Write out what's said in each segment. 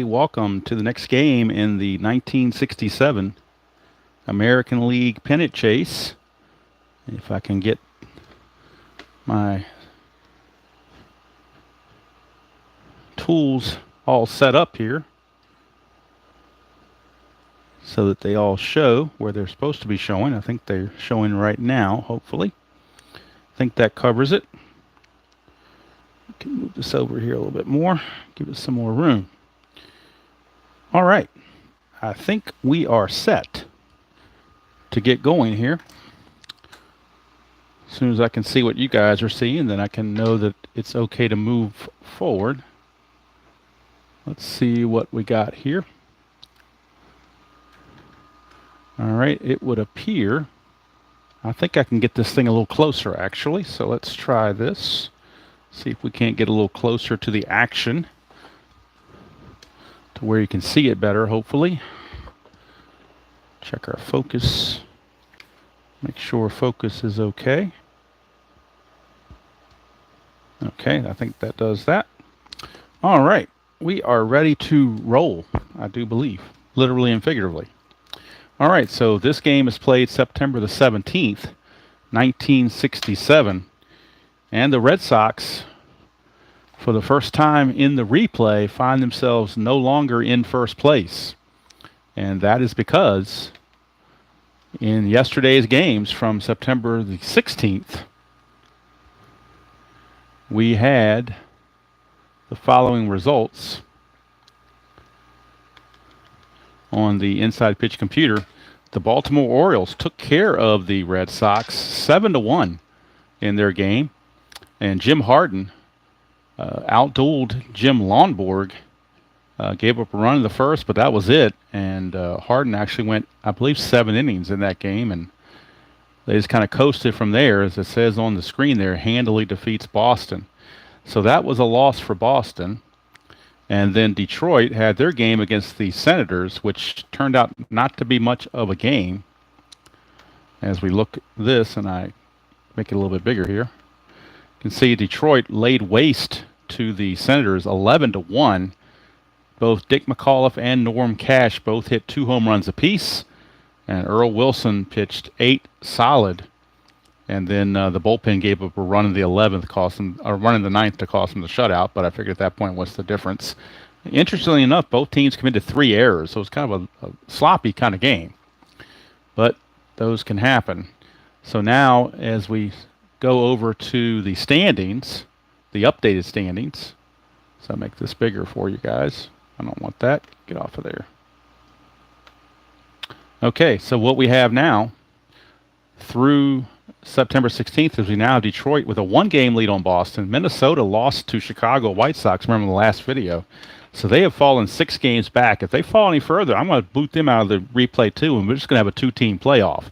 Welcome to the next game in the 1967 American League pennant chase. If I can get my tools all set up here so that they all show where they're supposed to be showing. I think they're showing right now, hopefully. I think that covers it. I can move this over here a little bit more, give it some more room. All right, I think we are set to get going here. As soon as I can see what you guys are seeing, then I can know that it's okay to move forward. Let's see what we got here. All right, it would appear, I think I can get this thing a little closer actually, so let's try this. See if we can't get a little closer to the action, to where you can see it better, hopefully. Check our focus. Make sure focus is okay. Okay, I think that does that. All right, we are ready to roll, I do believe, literally and figuratively. All right, so this game is played September the 17th, 1967, and the Red Sox, for the first time in the replay, find themselves no longer in first place. And that is because in yesterday's games from September the 16th, we had the following results on the inside pitch computer. The Baltimore Orioles took care of the Red Sox 7-1 in their game, and Jim Harden outdueled Jim Lonborg. Gave up a run in the first, but that was it. And Harden actually went, I believe, 7 innings in that game, and they just kind of coasted from there. As it says on the screen there, handily defeats Boston. So that was a loss for Boston. And then Detroit had their game against the Senators, which turned out not to be much of a game. As we look at this, and I make it a little bit bigger here, you can see Detroit laid waste to the Senators 11-1. Both Dick McAuliffe and Norm Cash both hit 2 home runs apiece, and Earl Wilson pitched 8 solid. And then the bullpen gave up a run in the 11th, cost them a run in the 9th to cost them the shutout. But I figured at that point, what's the difference? Interestingly enough, both teams committed 3 errors, so it's kind of a sloppy kind of game. But those can happen. So now, as we go over to the standings, the updated standings. So I'll make this bigger for you guys. I don't want that. Get off of there. Okay, so what we have now through September 16th is we now have Detroit with a 1-game lead on Boston. Minnesota lost to Chicago White Sox, remember the last video. So they have fallen 6 games back. If they fall any further, I'm going to boot them out of the replay too, and we're just going to have a 2-team playoff.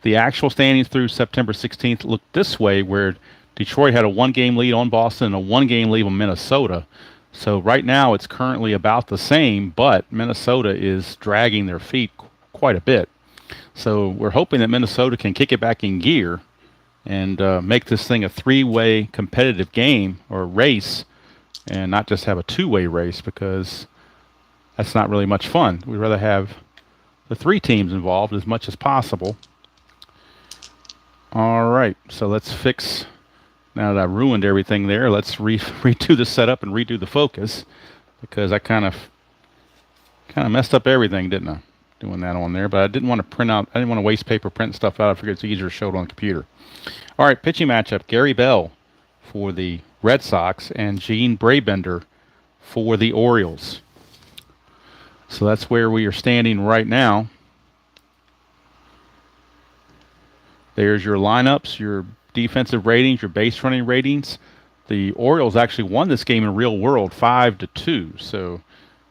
The actual standings through September 16th look this way, where Detroit had a 1-game lead on Boston and a 1-game lead on Minnesota. So right now it's currently about the same, but Minnesota is dragging their feet quite a bit. So we're hoping that Minnesota can kick it back in gear and make this thing a 3-way competitive game or race, and not just have a 2-way race, because that's not really much fun. We'd rather have the 3 teams involved as much as possible. All right, so let's fix, now that I ruined everything there, let's redo the setup and redo the focus, because I kind of messed up everything, didn't I? Doing that on there, but I didn't want to print out, I didn't want to waste paper printing stuff out. I figured it's easier to show it on the computer. All right, pitching matchup, Gary Bell for the Red Sox and Gene Brabender for the Orioles. So that's where we are standing right now. There's your lineups, your defensive ratings, your base running ratings. The Orioles actually won this game in real world 5-2. So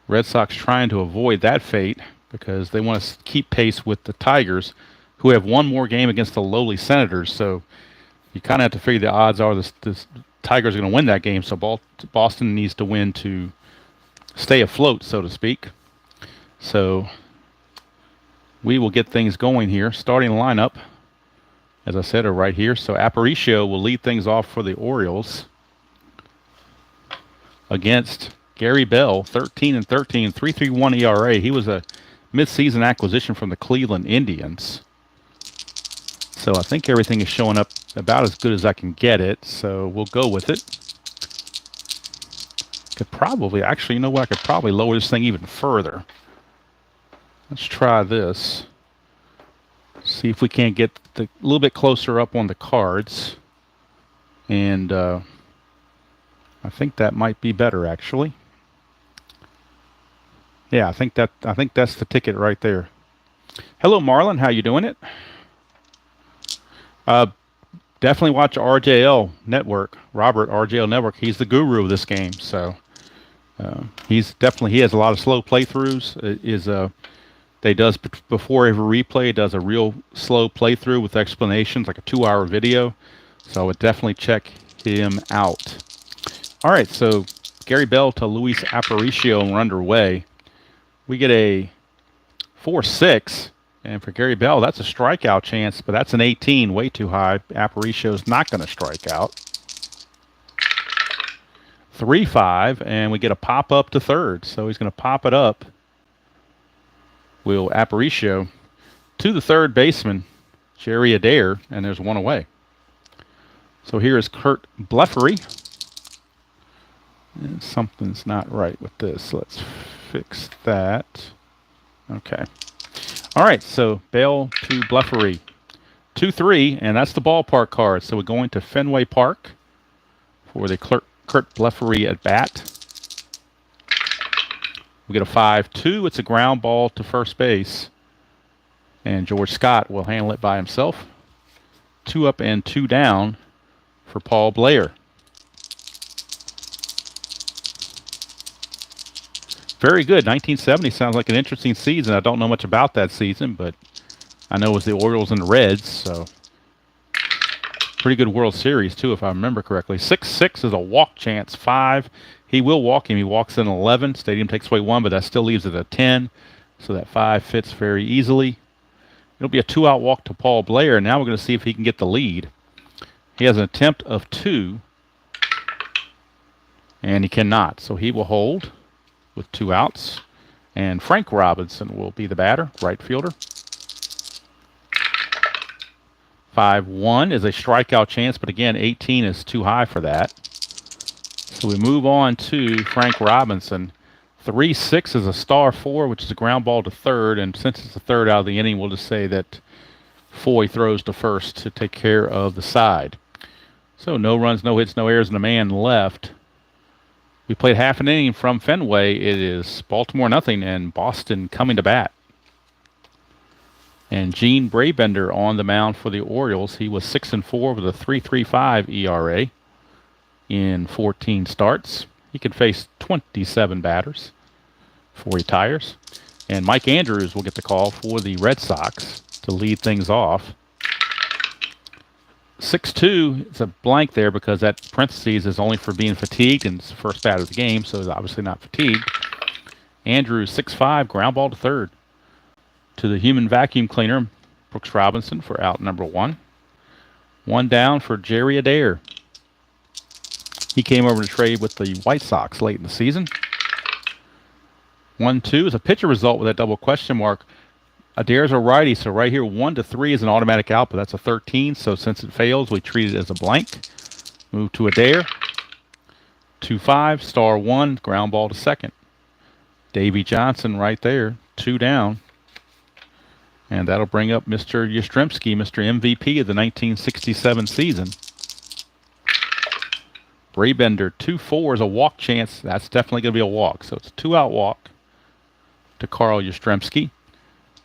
Red Sox trying to avoid that fate, because they want to keep pace with the Tigers, who have one more game against the lowly Senators. So you kind of have to figure the odds are the Tigers are going to win that game. So Boston needs to win to stay afloat, so to speak. So we will get things going here. Starting lineup, as I said, are right here. So Aparicio will lead things off for the Orioles against Gary Bell, 13-13, 3.31 ERA. He was a midseason acquisition from the Cleveland Indians. So I think everything is showing up about as good as I can get it. So we'll go with it. Could probably, actually, you know what? I could probably lower this thing even further. Let's try this. See if we can't get a little bit closer up on the cards. And I think that might be better, actually. Yeah, I think that's the ticket right there. Hello, Marlon. How you doing it? Definitely watch RJL Network. Robert, RJL Network. He's the guru of this game. So he has a lot of slow playthroughs. They does before every replay, does a real slow playthrough with explanations, like a 2-hour video. So I would definitely check him out. All right, so Gary Bell to Luis Aparicio, and we're underway. We get a 4-6, and for Gary Bell, that's a strikeout chance, but that's an 18, way too high. Aparicio's not going to strike out. 3-5, and we get a pop up to third, so he's going to pop it up. Will Aparicio to the third baseman, Jerry Adair, and there's one away. So here is Kurt Blefary. And something's not right with this. Let's fix that. Okay. All right, so Bell to Blefary. 2-3, and that's the ballpark card. So we're going to Fenway Park for the Kurt Blefary at bat. We get a 5-2. It's a ground ball to first base. And George Scott will handle it by himself. 2 up and 2 down for Paul Blair. Very good. 1970 sounds like an interesting season. I don't know much about that season, but I know it was the Orioles and the Reds, so pretty good World Series, too, if I remember correctly. 6-6 is a walk chance. 5. He will walk him. He walks in 11. Stadium takes away 1, but that still leaves it a 10. So that 5 fits very easily. It'll be a 2-out walk to Paul Blair. Now we're going to see if he can get the lead. He has an attempt of 2, and he cannot. So he will hold with 2 outs. And Frank Robinson will be the batter, right fielder. 5-1 is a strikeout chance, but again, 18 is too high for that. So we move on to Frank Robinson. 3-6 is a star 4, which is a ground ball to third, and since it's the third out of the inning, we'll just say that Foy throws to first to take care of the side. So no runs, no hits, no errors, and a man left. We played half an inning from Fenway. It is Baltimore nothing and Boston coming to bat. And Gene Brabender on the mound for the Orioles. He was 6-4 with a 3.35 ERA in 14 starts. He can face 27 batters before he retires. And Mike Andrews will get the call for the Red Sox to lead things off. 6-2, it's a blank there because that parentheses is only for being fatigued, and it's the first batter of the game, so he's obviously not fatigued. Andrews, 6-5, ground ball to third. To the human vacuum cleaner, Brooks Robinson for out number 1. 1 down for Jerry Adair. He came over to trade with the White Sox late in the season. 1-2 is a pitcher result with that double question mark. Adair's a righty, so right here 1-3 is an automatic out, but that's a 13. So since it fails, we treat it as a blank. Move to Adair. 2-5, star 1, ground ball to second. Davey Johnson right there, 2 down. And that'll bring up Mr. Yastrzemski, Mr. MVP of the 1967 season. Brabender, 2-4 is a walk chance. That's definitely going to be a walk. So it's a 2-out walk to Carl Yastrzemski.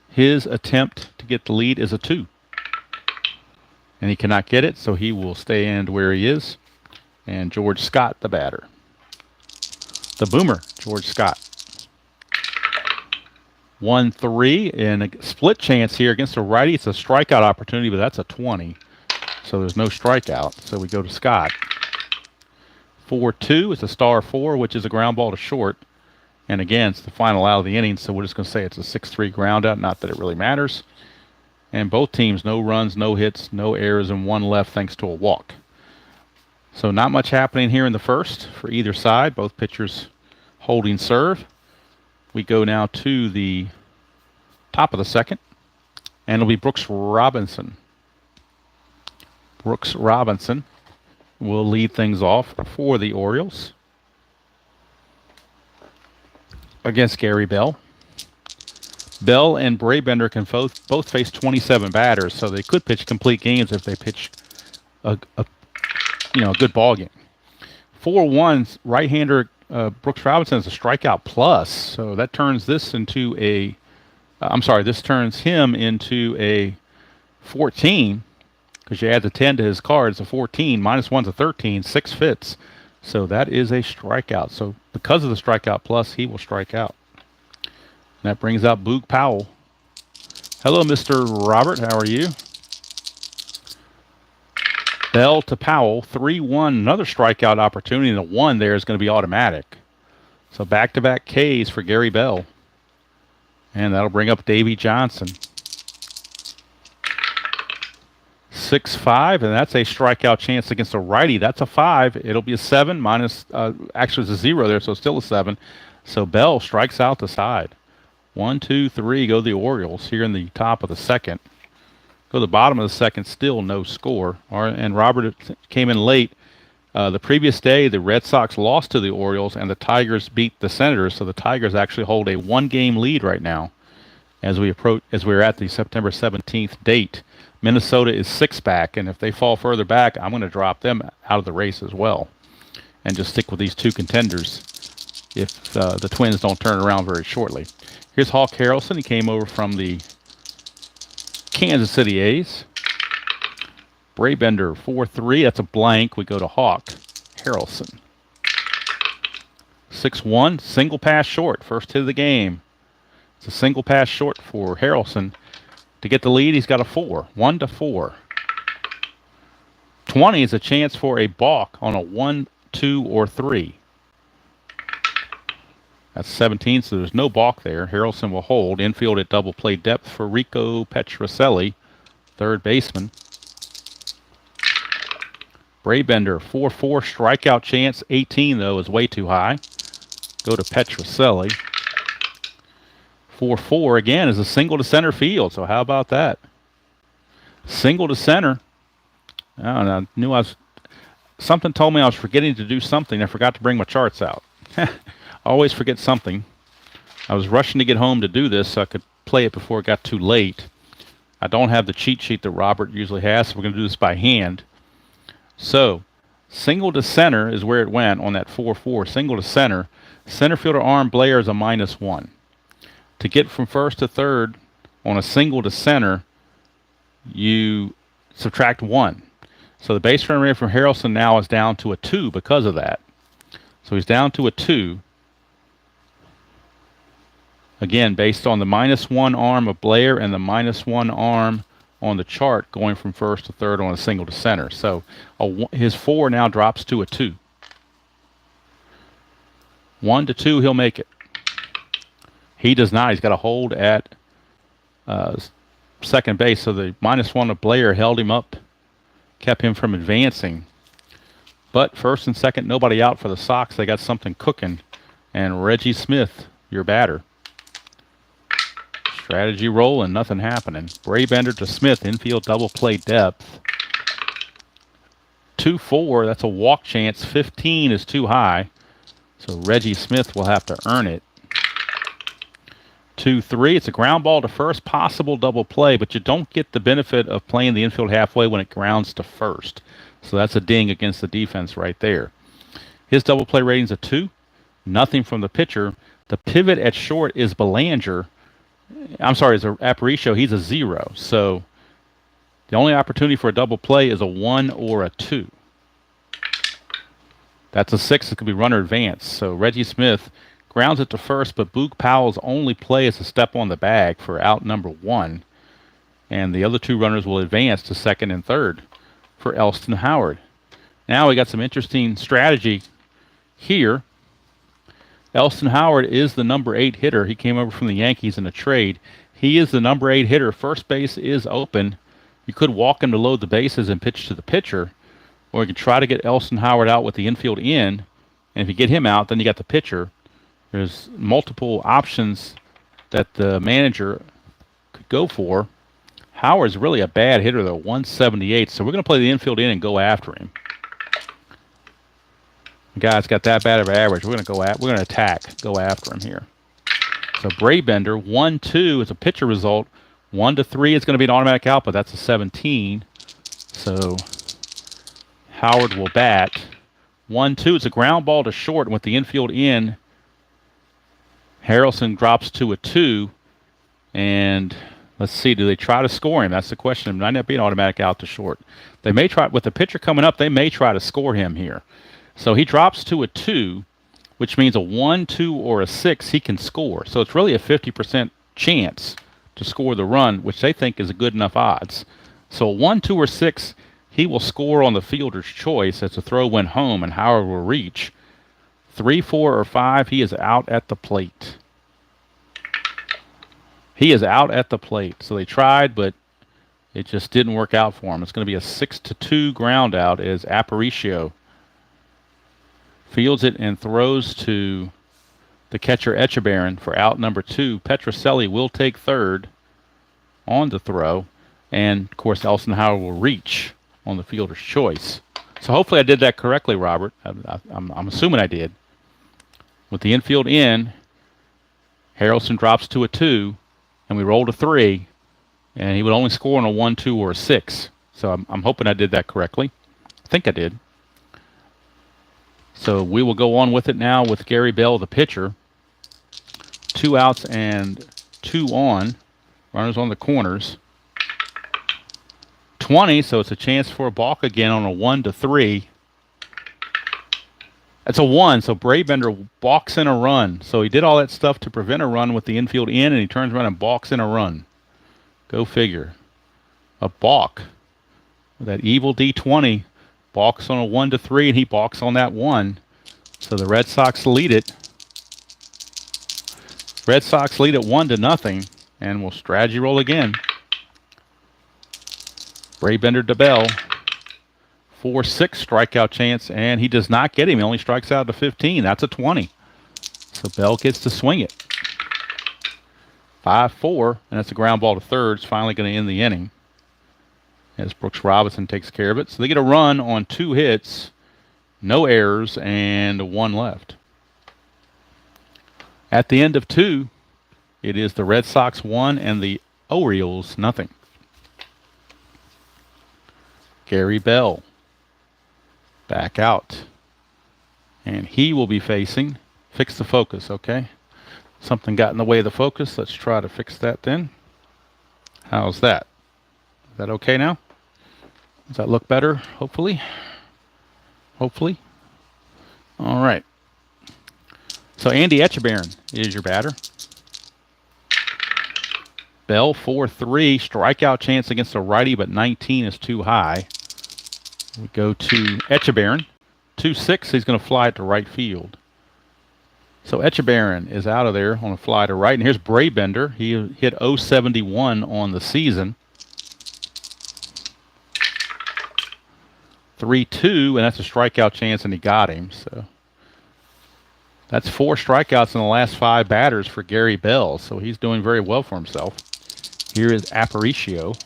His attempt to get the lead is a 2. And he cannot get it, so he will stand where he is. And George Scott, the batter. The boomer, George Scott. 1-3 and a split chance here against a righty. It's a strikeout opportunity, but that's a 20. So there's no strikeout. So we go to Scott. 4-2. It's a star 4, which is a ground ball to short. And again, it's the final out of the inning, so we're just going to say it's a 6-3 ground out. Not that it really matters. And both teams, no runs, no hits, no errors, and 1 left thanks to a walk. So not much happening here in the first for either side. Both pitchers holding serve. We go now to the top of the second, and it'll be Brooks Robinson. Brooks Robinson will lead things off for the Orioles against Gary Bell. Bell and Brabender can both face 27 batters, so they could pitch complete games if they pitch a good ball game. 4-1 right-hander Brooks Robinson is a strikeout plus, so that turns this into a. This turns him into a 14 because you add the 10 to his card. It's a 14. -1's a 13. 6 fits, so that is a strikeout. So because of the strikeout plus, he will strike out. And that brings out Boog Powell. Hello, Mr. Robert. How are you? Bell to Powell, 3-1. Another strikeout opportunity, and the 1 there is going to be automatic. So back-to-back Ks for Gary Bell. And that'll bring up Davey Johnson. 6-5, and that's a strikeout chance against a righty. That's a 5. It'll be a 7 minus, actually it's a 0 there, so still a 7. So Bell strikes out the side. 1, 2, 3 go the Orioles here in the top of the second. Go to the bottom of the second, still no score. And Robert came in late. The previous day, the Red Sox lost to the Orioles, and the Tigers beat the Senators. So the Tigers actually hold a 1-game lead right now, as we're at the September 17th date. Minnesota is 6 back, and if they fall further back, I'm going to drop them out of the race as well, and just stick with these 2 contenders if the Twins don't turn around very shortly. Here's Hawk Harrelson. He came over from the Kansas City A's. Brabender, 4-3. That's a blank. We go to Hawk Harrelson. 6-1. Single pass short. First hit of the game. It's a single pass short for Harrelson. To get the lead, he's got a 4. 1-4. 20 is a chance for a balk on a 1, 2, or 3. That's 17, so there's no balk there. Harrelson will hold. Infield at double play depth for Rico Petrocelli, third baseman. Brabender, 4-4 strikeout chance. 18, though, is way too high. Go to Petrocelli. 4-4 again is a single to center field. So how about that? Single to center. I knew something told me I was forgetting to do something. I forgot to bring my charts out. I always forget something. I was rushing to get home to do this so I could play it before it got too late. I don't have the cheat sheet that Robert usually has, so we're going to do this by hand. So, single to center is where it went on that 4-4. Single to center. Center fielder arm Blair is a -1. To get from first to third on a single to center, you subtract 1. So the base run rate from Harrelson now is down to a 2 because of that. So he's down to a 2. Again, based on the -1 arm of Blair and the -1 arm on the chart going from first to third on a single to center. So his 4 now drops to a 2. 1-2, he'll make it. He does not. He's got a hold at second base. So the -1 of Blair held him up, kept him from advancing. But first and second, nobody out for the Sox. They got something cooking. And Reggie Smith, your batter. Strategy rolling, nothing happening. Brabender to Smith, infield double play depth. 2-4, that's a walk chance. 15 is too high. So Reggie Smith will have to earn it. 2-3, it's a ground ball to first, possible double play, but you don't get the benefit of playing the infield halfway when it grounds to first. So that's a ding against the defense right there. His double play rating's a 2. Nothing from the pitcher. The pivot at short is Belanger. Is Aparicio. He's a 0. So the only opportunity for a double play is a 1 or a 2. That's a 6. It could be runner advance. So Reggie Smith grounds it to first, but Boog Powell's only play is a step on the bag for out number 1. And the other 2 runners will advance to second and third for Elston Howard. Now we got some interesting strategy here. Elston Howard is the number 8 hitter. He came over from the Yankees in a trade. He is the number 8 hitter. First base is open. You could walk him to load the bases and pitch to the pitcher, or you could try to get Elston Howard out with the infield in, and if you get him out, then you got the pitcher, There's multiple options that the manager could go for. Howard's really a bad hitter, though, 178. So we're going to play the infield in and go after him. The guy's got that bad of an average. We're going to attack, go after him here. So Brabender, 1-2 is a pitcher result. 1-3 is going to be an automatic out, but that's a 17. So Howard will bat. 1-2. It's a ground ball to short, and with the infield in, Harrelson drops to a 2. And let's see, do they try to score him? That's the question. It might not be an automatic out to short. They may try, with the pitcher coming up, they may try to score him here. So he drops to a 2, which means a 1, 2, or a 6 he can score. So it's really a 50% chance to score the run, which they think is a good enough odds. So a 1, 2, or 6, he will score on the fielder's choice as the throw went home, and Howard will reach. 3, 4, or 5, he is out at the plate. He is out at the plate. So they tried, but it just didn't work out for him. It's going to be a 6-2 ground out as Aparicio fields it and throws to the catcher Echebarren for out number 2. Petrocelli will take third on the throw. And, of course, Elson Howard will reach on the fielder's choice. So hopefully I did that correctly, Robert. I'm assuming I did. With the infield in, Harrelson drops to a 2, and we roll to 3, and he would only score on a 1, 2, or a 6. So I'm hoping I did that correctly. I think I did. So we will go on with it now with Gary Bell, the pitcher. 2 outs and 2 on. Runners on the corners. 20, so it's a chance for a balk again on a 1-3. That's a 1, so Brabender balks in a run. So he did all that stuff to prevent a run with the infield in, and he turns around and balks in a run. Go figure. A balk. That evil D20 balks on a 1-3, and he balks on that 1. So the Red Sox lead it. Red Sox lead it 1-0, and we'll strategy roll again. Brabender to Bell. 4-6 strikeout chance, and he does not get him. He only strikes out to 15. That's a 20. So Bell gets to swing it. 5-4, and that's a ground ball to third. It's finally going to end the inning as Brooks Robinson takes care of it. So they get a run on 2 hits, no errors, and 1 left. At the end of 2, it is the Red Sox 1 and the Orioles 0. Gary Bell back out. And he will be facing, fix the focus, okay? Something got in the way of the focus. Let's try to fix that then. How's that? Is that okay now? Does that look better? Hopefully. Hopefully. All right. So Andy Echebarren is your batter. Bell 4-3, strikeout chance against a righty, but 19 is too high. We go to Echebarren. 2-6, he's going to fly it to right field. So Echebarren is out of there on a fly to right. And here's Brabender. He hit .071 on the season. 3-2, and that's a strikeout chance, and he got him. So that's 4 strikeouts in the last 5 batters for Gary Bell. So he's doing very well for himself. Here is Aparicio.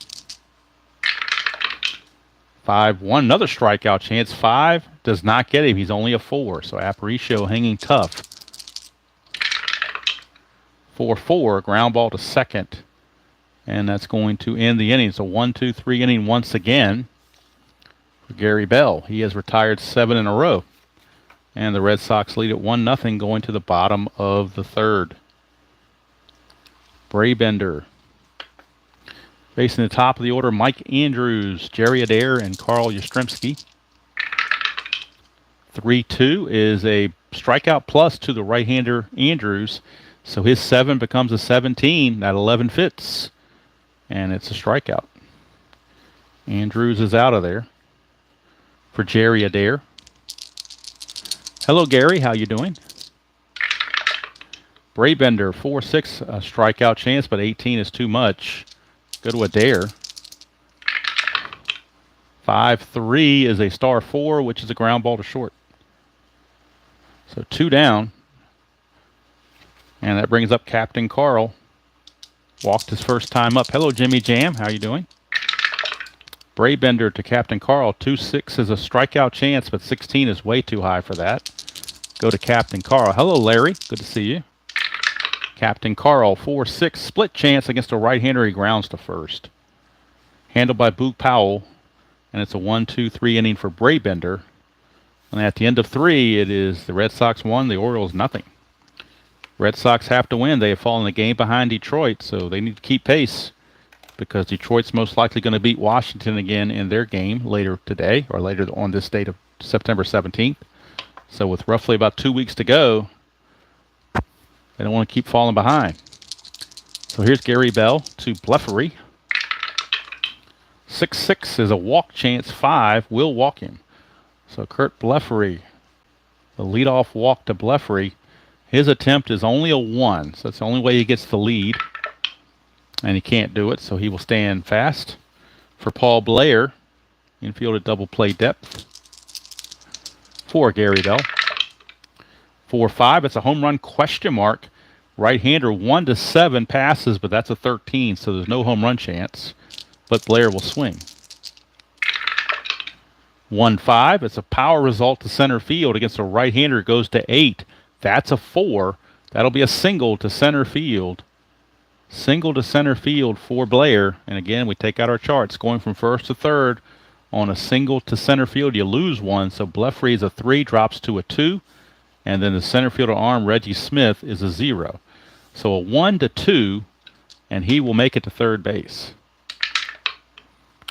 5-1, another strikeout chance. 5 does not get him. He's only a 4. So Aparicio hanging tough. 4-4, ground ball to second. And that's going to end the inning. It's a 1-2-3 inning once again for Gary Bell. He has retired 7 in a row. And the Red Sox lead at 1-0 going to the bottom of the 3rd. Brabender. Facing the top of the order, Mike Andrews, Jerry Adair, and Carl Yastrzemski. 3-2 is a strikeout plus to the right-hander Andrews. So his 7 becomes a 17. That 11 fits. And it's a strikeout. Andrews is out of there for Jerry Adair. Hello, Gary. How you doing? Brabender, 4-6, a strikeout chance, but 18 is too much. Go to Adair. 5-3 is a star 4, which is a ground ball to short. So 2 down. And that brings up Captain Carl. Walked his first time up. Hello, Jimmy Jam. How you doing? Braybender to Captain Carl. 2-6 is a strikeout chance, but 16 is way too high for that. Go to Captain Carl. Hello, Larry. Good to see you. Captain Carl, 4-6 split chance against a right-hander. He grounds to first. Handled by Boog Powell, and it's a 1-2-3 inning for Braybender. And at the end of 3, it is the Red Sox 1, the Orioles nothing. Red Sox have to win. They have fallen a game behind Detroit, so they need to keep pace because Detroit's most likely going to beat Washington again in their game later today or later on this date of September 17th. So with roughly about 2 weeks to go, they don't want to keep falling behind. So here's Gary Bell to Blefary. 6-6 is a walk chance. 5 will walk him. So Kurt Blefary, the leadoff walk to Blefary. His attempt is only a 1, so that's the only way he gets the lead. And he can't do it, so he will stand fast. For Paul Blair, infield at double play depth. For Gary Bell. 4-5, it's a home run question mark. Right-hander 1-7 passes, but that's a 13, so there's no home run chance. But Blair will swing. 1-5, it's a power result to center field against a right-hander. Goes to 8. That's a 4. That'll be a single to center field. Single to center field for Blair. And again, we take out our charts. Going from first to third on a single to center field, you lose 1. So Blefary is a 3, drops to a 2. And then the center fielder arm, Reggie Smith, is a 0. So a 1-2, and he will make it to third base.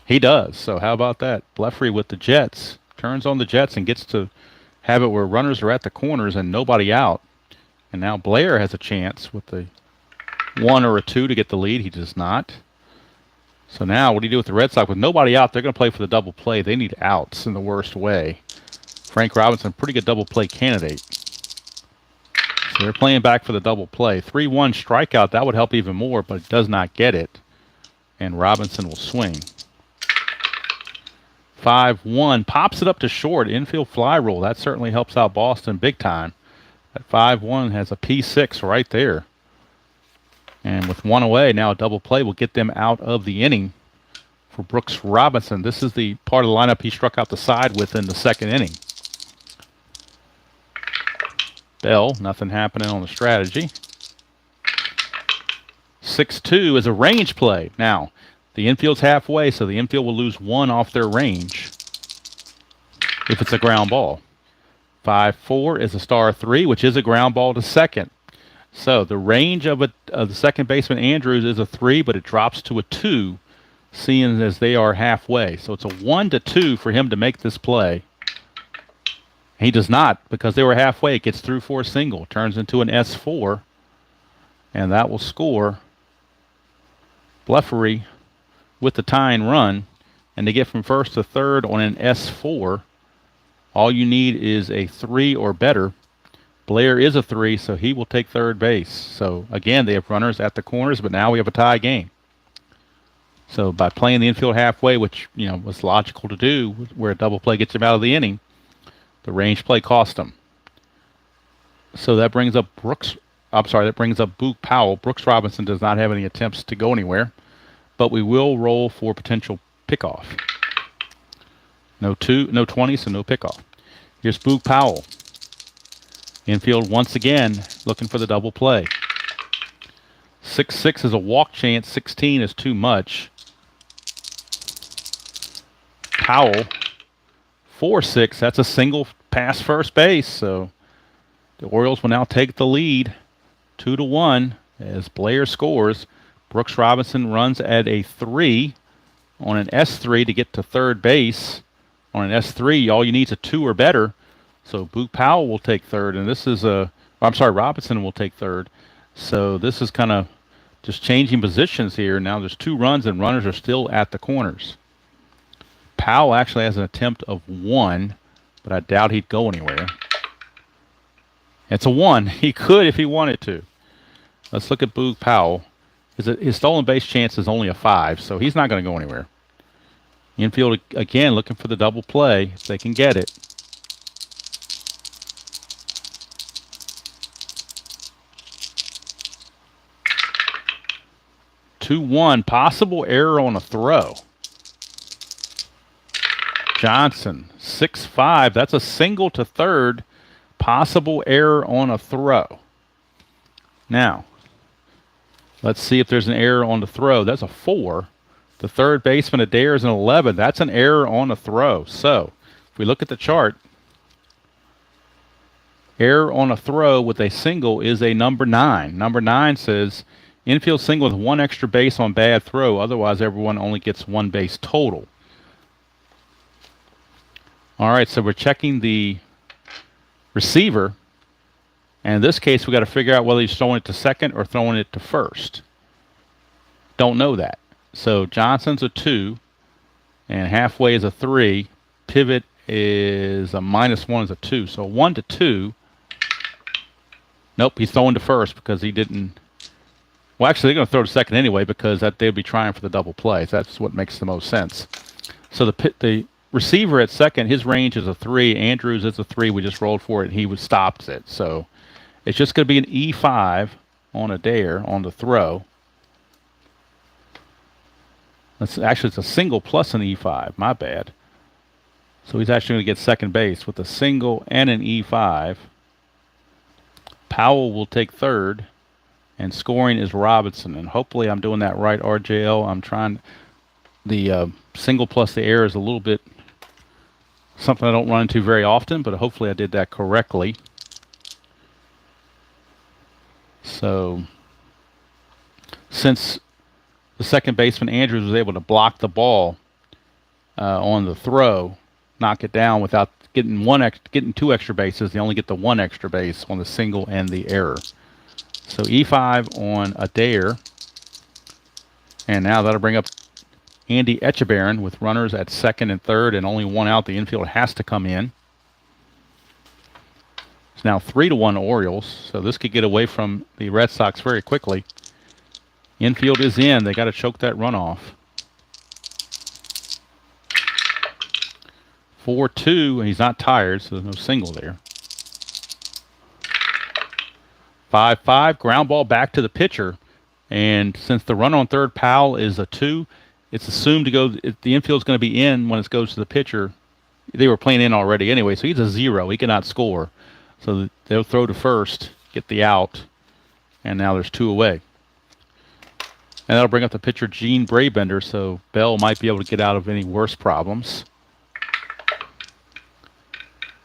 He does. So how about that? Blefary with the Jets. Turns on the Jets and gets to have it where runners are at the corners and nobody out. And now Blair has a chance with the 1 or a 2 to get the lead. He does not. So now what do you do with the Red Sox? With nobody out, they're going to play for the double play. They need outs in the worst way. Frank Robinson, pretty good double play candidate. So they're playing back for the double play. 3-1 strikeout. That would help even more, but it does not get it. And Robinson will swing. 5-1. Pops it up to short. Infield fly rule. That certainly helps out Boston big time. That 5-1 has a P6 right there. And with 1 away, now a double play will get them out of the inning for Brooks Robinson. This is the part of the lineup he struck out the side with in the second inning. Bell, nothing happening on the strategy. 6-2 is a range play. Now, the infield's halfway, so the infield will lose 1 off their range if it's a ground ball. 5-4 is a star 3, which is a ground ball to second. So the range of the second baseman Andrews is a 3, but it drops to a 2, seeing as they are halfway. So it's a 1-2 for him to make this play. He does not, because they were halfway. It gets through for a single, turns into an S4, and that will score Blefary with the tying run. And to get from first to third on an S4, all you need is a 3 or better. Blair is a 3, so he will take third base. So again, they have runners at the corners, but now we have a tie game. So by playing the infield halfway, which was logical to do, where a double play gets him out of the inning, the range play cost him. So that brings up Boog Powell. Brooks Robinson does not have any attempts to go anywhere, but we will roll for potential pickoff. No 20, so no pickoff. Here's Boog Powell. Infield once again looking for the double play. 6-6 is a walk chance. 16 is too much. Powell, 4-6. That's a single past first base. So the Orioles will now take the lead 2-1 as Blair scores. Brooks Robinson runs at a 3 on an S3 to get to third base. On an S3, all you need is a 2 or better. So Boog Powell will take third, and this is Robinson will take third. So this is kind of just changing positions here. Now there's 2 runs, and runners are still at the corners. Powell actually has an attempt of 1, but I doubt he'd go anywhere. It's a 1. He could if he wanted to. Let's look at Boog Powell. His stolen base chance is only a 5, so he's not going to go anywhere. Infield, again, looking for the double play if they can get it. 2-1. Possible error on a throw. Johnson, 6-5. That's a single to third. Possible error on a throw. Now, let's see if there's an error on the throw. That's a 4. The third baseman, Adair, is an 11. That's an error on a throw. So, if we look at the chart, error on a throw with a single is a number 9. Number 9 says infield single with 1 extra base on bad throw. Otherwise, everyone only gets 1 base total. All right, so we're checking the receiver. And in this case, we got to figure out whether he's throwing it to second or throwing it to first. Don't know that. So Johnson's a 2, and halfway is a 3. Pivot is a -1 is a 2. So 1 to 2. Nope, he's throwing to first because he didn't. Well, actually, they're going to throw to second anyway because they'd be trying for the double play. So that's what makes the most sense. So the receiver at second, his range is a 3. Andrews is a 3. We just rolled for it, and he stops it. So it's just going to be an E5 on Adair on the throw. Actually, it's a single plus an E5. My bad. So he's actually going to get second base with a single and an E5. Powell will take third, and scoring is Robinson. And hopefully I'm doing that right, RJL. I'm trying. The single plus the error is a little bit something I don't run into very often, but hopefully I did that correctly. So since the second baseman Andrews was able to block the ball on the throw, knock it down without getting 2 extra bases, they only get the 1 extra base on the single and the error. So E5 on Adair, and now that'll bring up Andy Etchebarren with runners at second and third and only 1 out. The infield has to come in. It's now 3-1 Orioles, so this could get away from the Red Sox very quickly. Infield is in. They got to choke that runoff. 4-2, and he's not tired, so there's no single there. 5-5, ground ball back to the pitcher. And since the run on third, Powell, is a 2, it's assumed to go, the infield's going to be in when it goes to the pitcher. They were playing in already anyway, so he's a 0. He cannot score. So they'll throw to first, get the out, and now there's 2 away. And that'll bring up the pitcher, Gene Brabender, so Bell might be able to get out of any worse problems.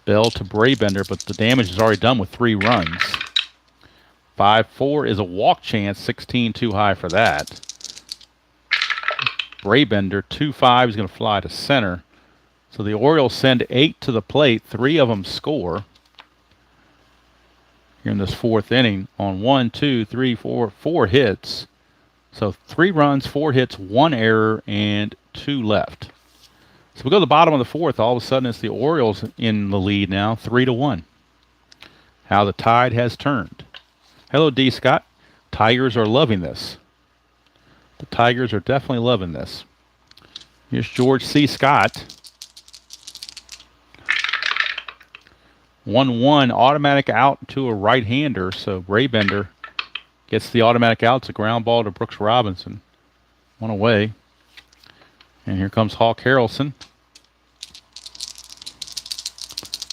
Bell to Brabender, but the damage is already done with 3 runs. 5-4 is a walk chance, 16 too high for that. Brabender, 2-5, is going to fly to center. So the Orioles send 8 to the plate. 3 of them score here in this 4th inning on 4 hits. So 3 runs, 4 hits, 1 error, and 2 left. So we go to the bottom of the 4th. All of a sudden, it's the Orioles in the lead now, 3-1. How the tide has turned. Hello, D. Scott. Tigers are loving this. The Tigers are definitely loving this. Here's George C. Scott. 1-1, automatic out to a right-hander. So Brabender gets the automatic out. It's a ground ball to Brooks Robinson. 1 away. And here comes Hawk Harrelson.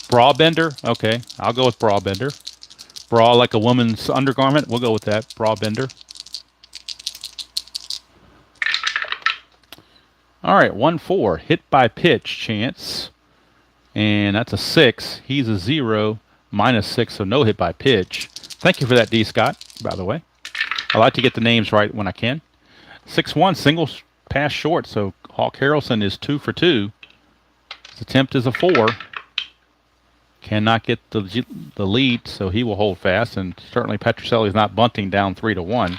Brabender. Okay, I'll go with Brabender. Bra like a woman's undergarment. We'll go with that. Brabender. All right, 1-4. Hit by pitch chance. And that's a 6. He's a 0. -6, so no hit by pitch. Thank you for that, D. Scott, by the way. I like to get the names right when I can. 6-1, single pass short, so Hawk Harrelson is 2 for 2. His attempt is a 4. Cannot get the lead, so he will hold fast, and certainly Petrocelli is not bunting down 3-1.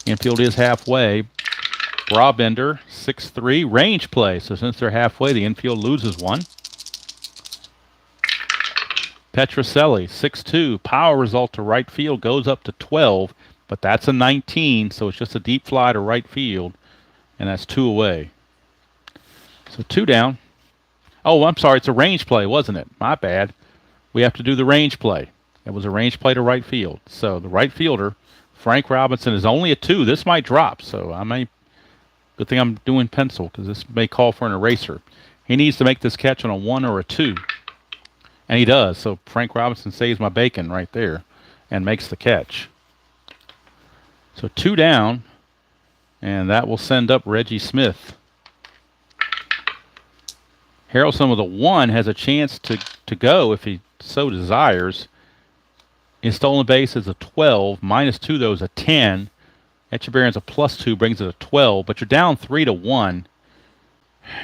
Infield is halfway. Brabender, 6-3, range play. So since they're halfway, the infield loses 1. Petrocelli, 6-2, power result to right field, goes up to 12, but that's a 19, so it's just a deep fly to right field, and that's 2 away. So 2 down. Oh, I'm sorry, it's a range play, wasn't it? My bad. We have to do the range play. It was a range play to right field. So the right fielder Frank Robinson is only a 2. This might drop, so good thing I'm doing pencil because this may call for an eraser. He needs to make this catch on a 1 or a 2, and he does. So Frank Robinson saves my bacon right there and makes the catch. So 2 down, and that will send up Reggie Smith. Harrelson with a 1 has a chance to go if he so desires. His stolen base is a 12. -2, though, is a 10. Etchebarren's a +2, brings it to 12. But you're down 3-1.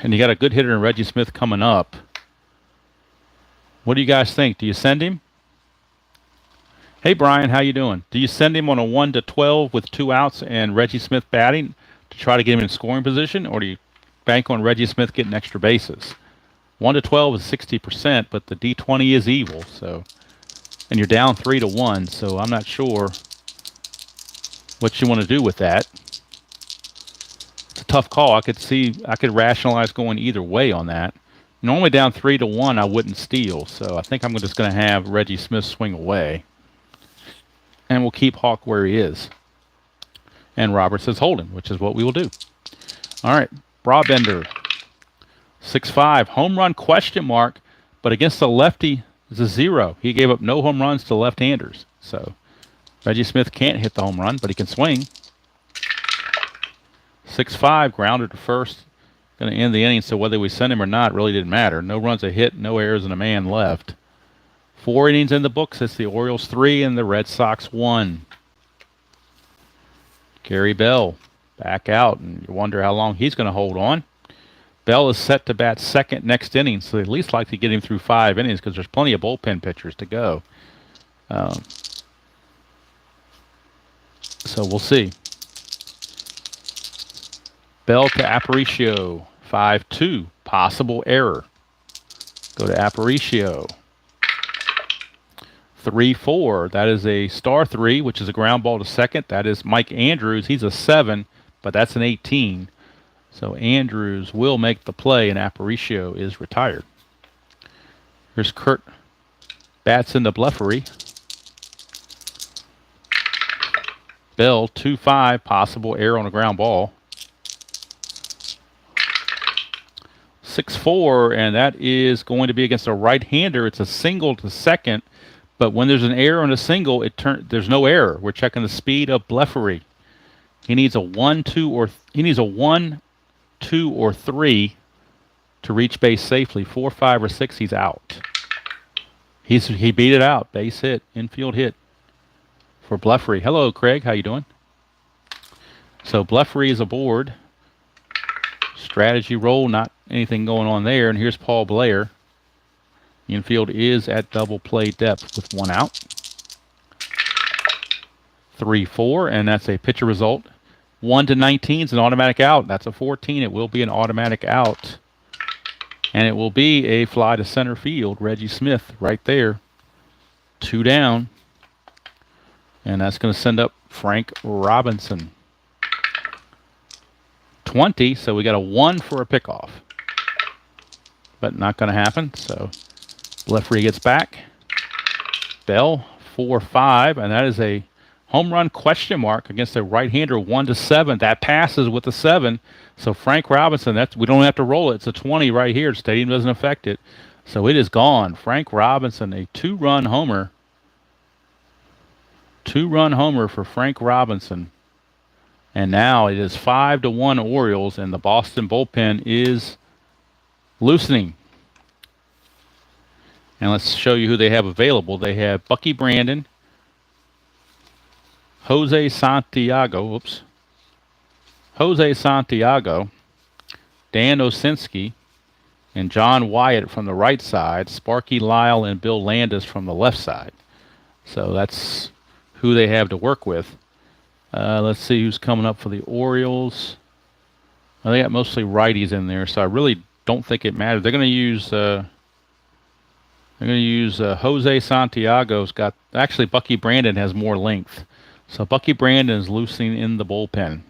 And you got a good hitter in Reggie Smith coming up. What do you guys think? Do you send him? Hey, Brian, how you doing? Do you send him on a 1-12 with 2 outs and Reggie Smith batting to try to get him in scoring position? Or do you bank on Reggie Smith getting extra bases? 1-12 is 60%, but the D20 is evil, so... And you're down 3-1, so I'm not sure what you want to do with that. It's a tough call. I could rationalize going either way on that. Normally down 3-1, I wouldn't steal, so I think I'm just going to have Reggie Smith swing away. And we'll keep Hawk where he is. And Robert says hold him, which is what we will do. All right, Brabender, 6'5", home run question mark, but against the lefty, it's a 0. He gave up no home runs to left-handers. So Reggie Smith can't hit the home run, but he can swing. 6'5", grounded to first. Going to end the inning, so whether we send him or not really didn't matter. No runs a hit, no errors, and a man left. 4 innings in the books. It's the Orioles 3 and the Red Sox 1. Gary Bell back out, and you wonder how long he's going to hold on. Bell is set to bat second next inning, so at least like to get him through 5 innings because there's plenty of bullpen pitchers to go. So we'll see. Bell to Aparicio, 5-2, possible error. Go to Aparicio. 3-4, that is a star 3, which is a ground ball to second. That is Mike Andrews. He's a 7, but that's an 18. So Andrews will make the play, and Aparicio is retired. Here's Kurt. Bats into Bleffery. Bell, 2-5, possible error on a ground ball. 6-4, and that is going to be against a right-hander. It's a single to second, but when there's an error on a single, there's no error. We're checking the speed of Bleffery. He needs a 1, 2, or 3 to reach base safely. 4, 5, or 6, he's out. He beat it out. Base hit, infield hit for Bleffery. Hello, Craig. How you doing? So Bleffery is aboard. Strategy roll, not anything going on there. And here's Paul Blair. The infield is at double play depth with 1 out. 3-4, and that's a pitcher result. 1-19 is an automatic out. That's a 14. It will be an automatic out. And it will be a fly to center field. Reggie Smith right there. 2 down. And that's going to send up Frank Robinson. 20, so we got a 1 for a pickoff. But not going to happen, so Bleffery gets back. Bell, 4-5, and that is a home run question mark against a right-hander, 1-7. That passes with a 7. So Frank Robinson, we don't have to roll it. It's a 20 right here. The stadium doesn't affect it. So it is gone. Frank Robinson, a 2-run homer. 2-run homer for Frank Robinson. And now it is 5-1 Orioles, and the Boston bullpen is loosening. And let's show you who they have available. They have Bucky Brandon, Jose Santiago, Dan Osinski, and John Wyatt from the right side, Sparky Lyle and Bill Landis from the left side. So that's who they have to work with. Let's see who's coming up for the Orioles. Well, they got mostly righties in there, so I really don't think it matters. They're going to use Jose Santiago's got, actually Bucky Brandon has more length. So Bucky Brandon is loosening in the bullpen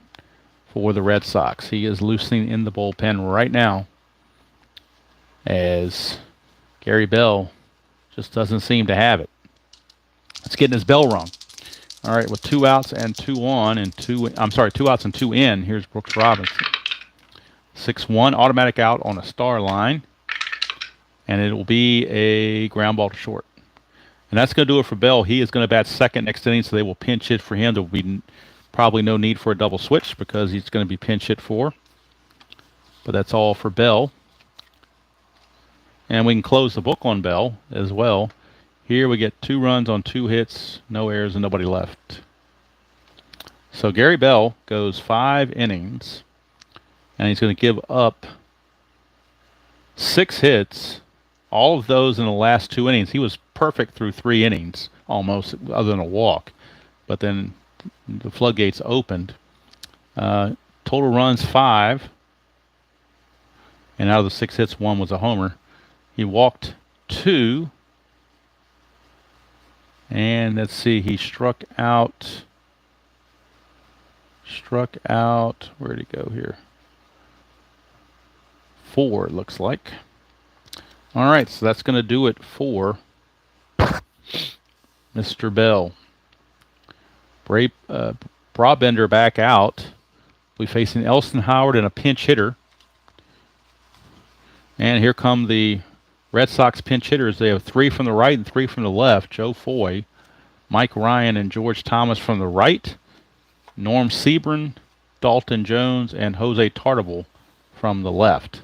for the Red Sox. He is loosening in the bullpen right now as Gary Bell just doesn't seem to have it. It's getting his bell rung. All right, with 2 outs and 2 on and 2. I'm sorry, 2 outs and 2 in. Here's Brooks Robinson. 6-1, automatic out on a star line, and it will be a ground ball to short. And that's going to do it for Bell. He is going to bat second next inning, so they will pinch hit for him. There will be probably no need for a double switch because he's going to be pinch hit for. But that's all for Bell. And we can close the book on Bell as well. Here we get 2 runs on 2 hits, no errors, and nobody left. So Gary Bell goes 5 innings, and he's going to give up 6 hits, all of those in the last 2 innings. He was perfect through 3 innings, almost, other than a walk. But then the floodgates opened. Total runs 5, and out of the 6 hits, 1 was a homer. He walked 2, and let's see, he struck out, where'd he go here? 4, it looks like. All right, so that's going to do it for Mr. Bell. Brabender back out. We're facing Elston Howard and a pinch hitter. And here come the Red Sox pinch hitters. They have 3 from the right and 3 from the left. Joe Foy, Mike Ryan, and George Thomas from the right. Norm Sebring, Dalton Jones, and Jose Tartabull from the left.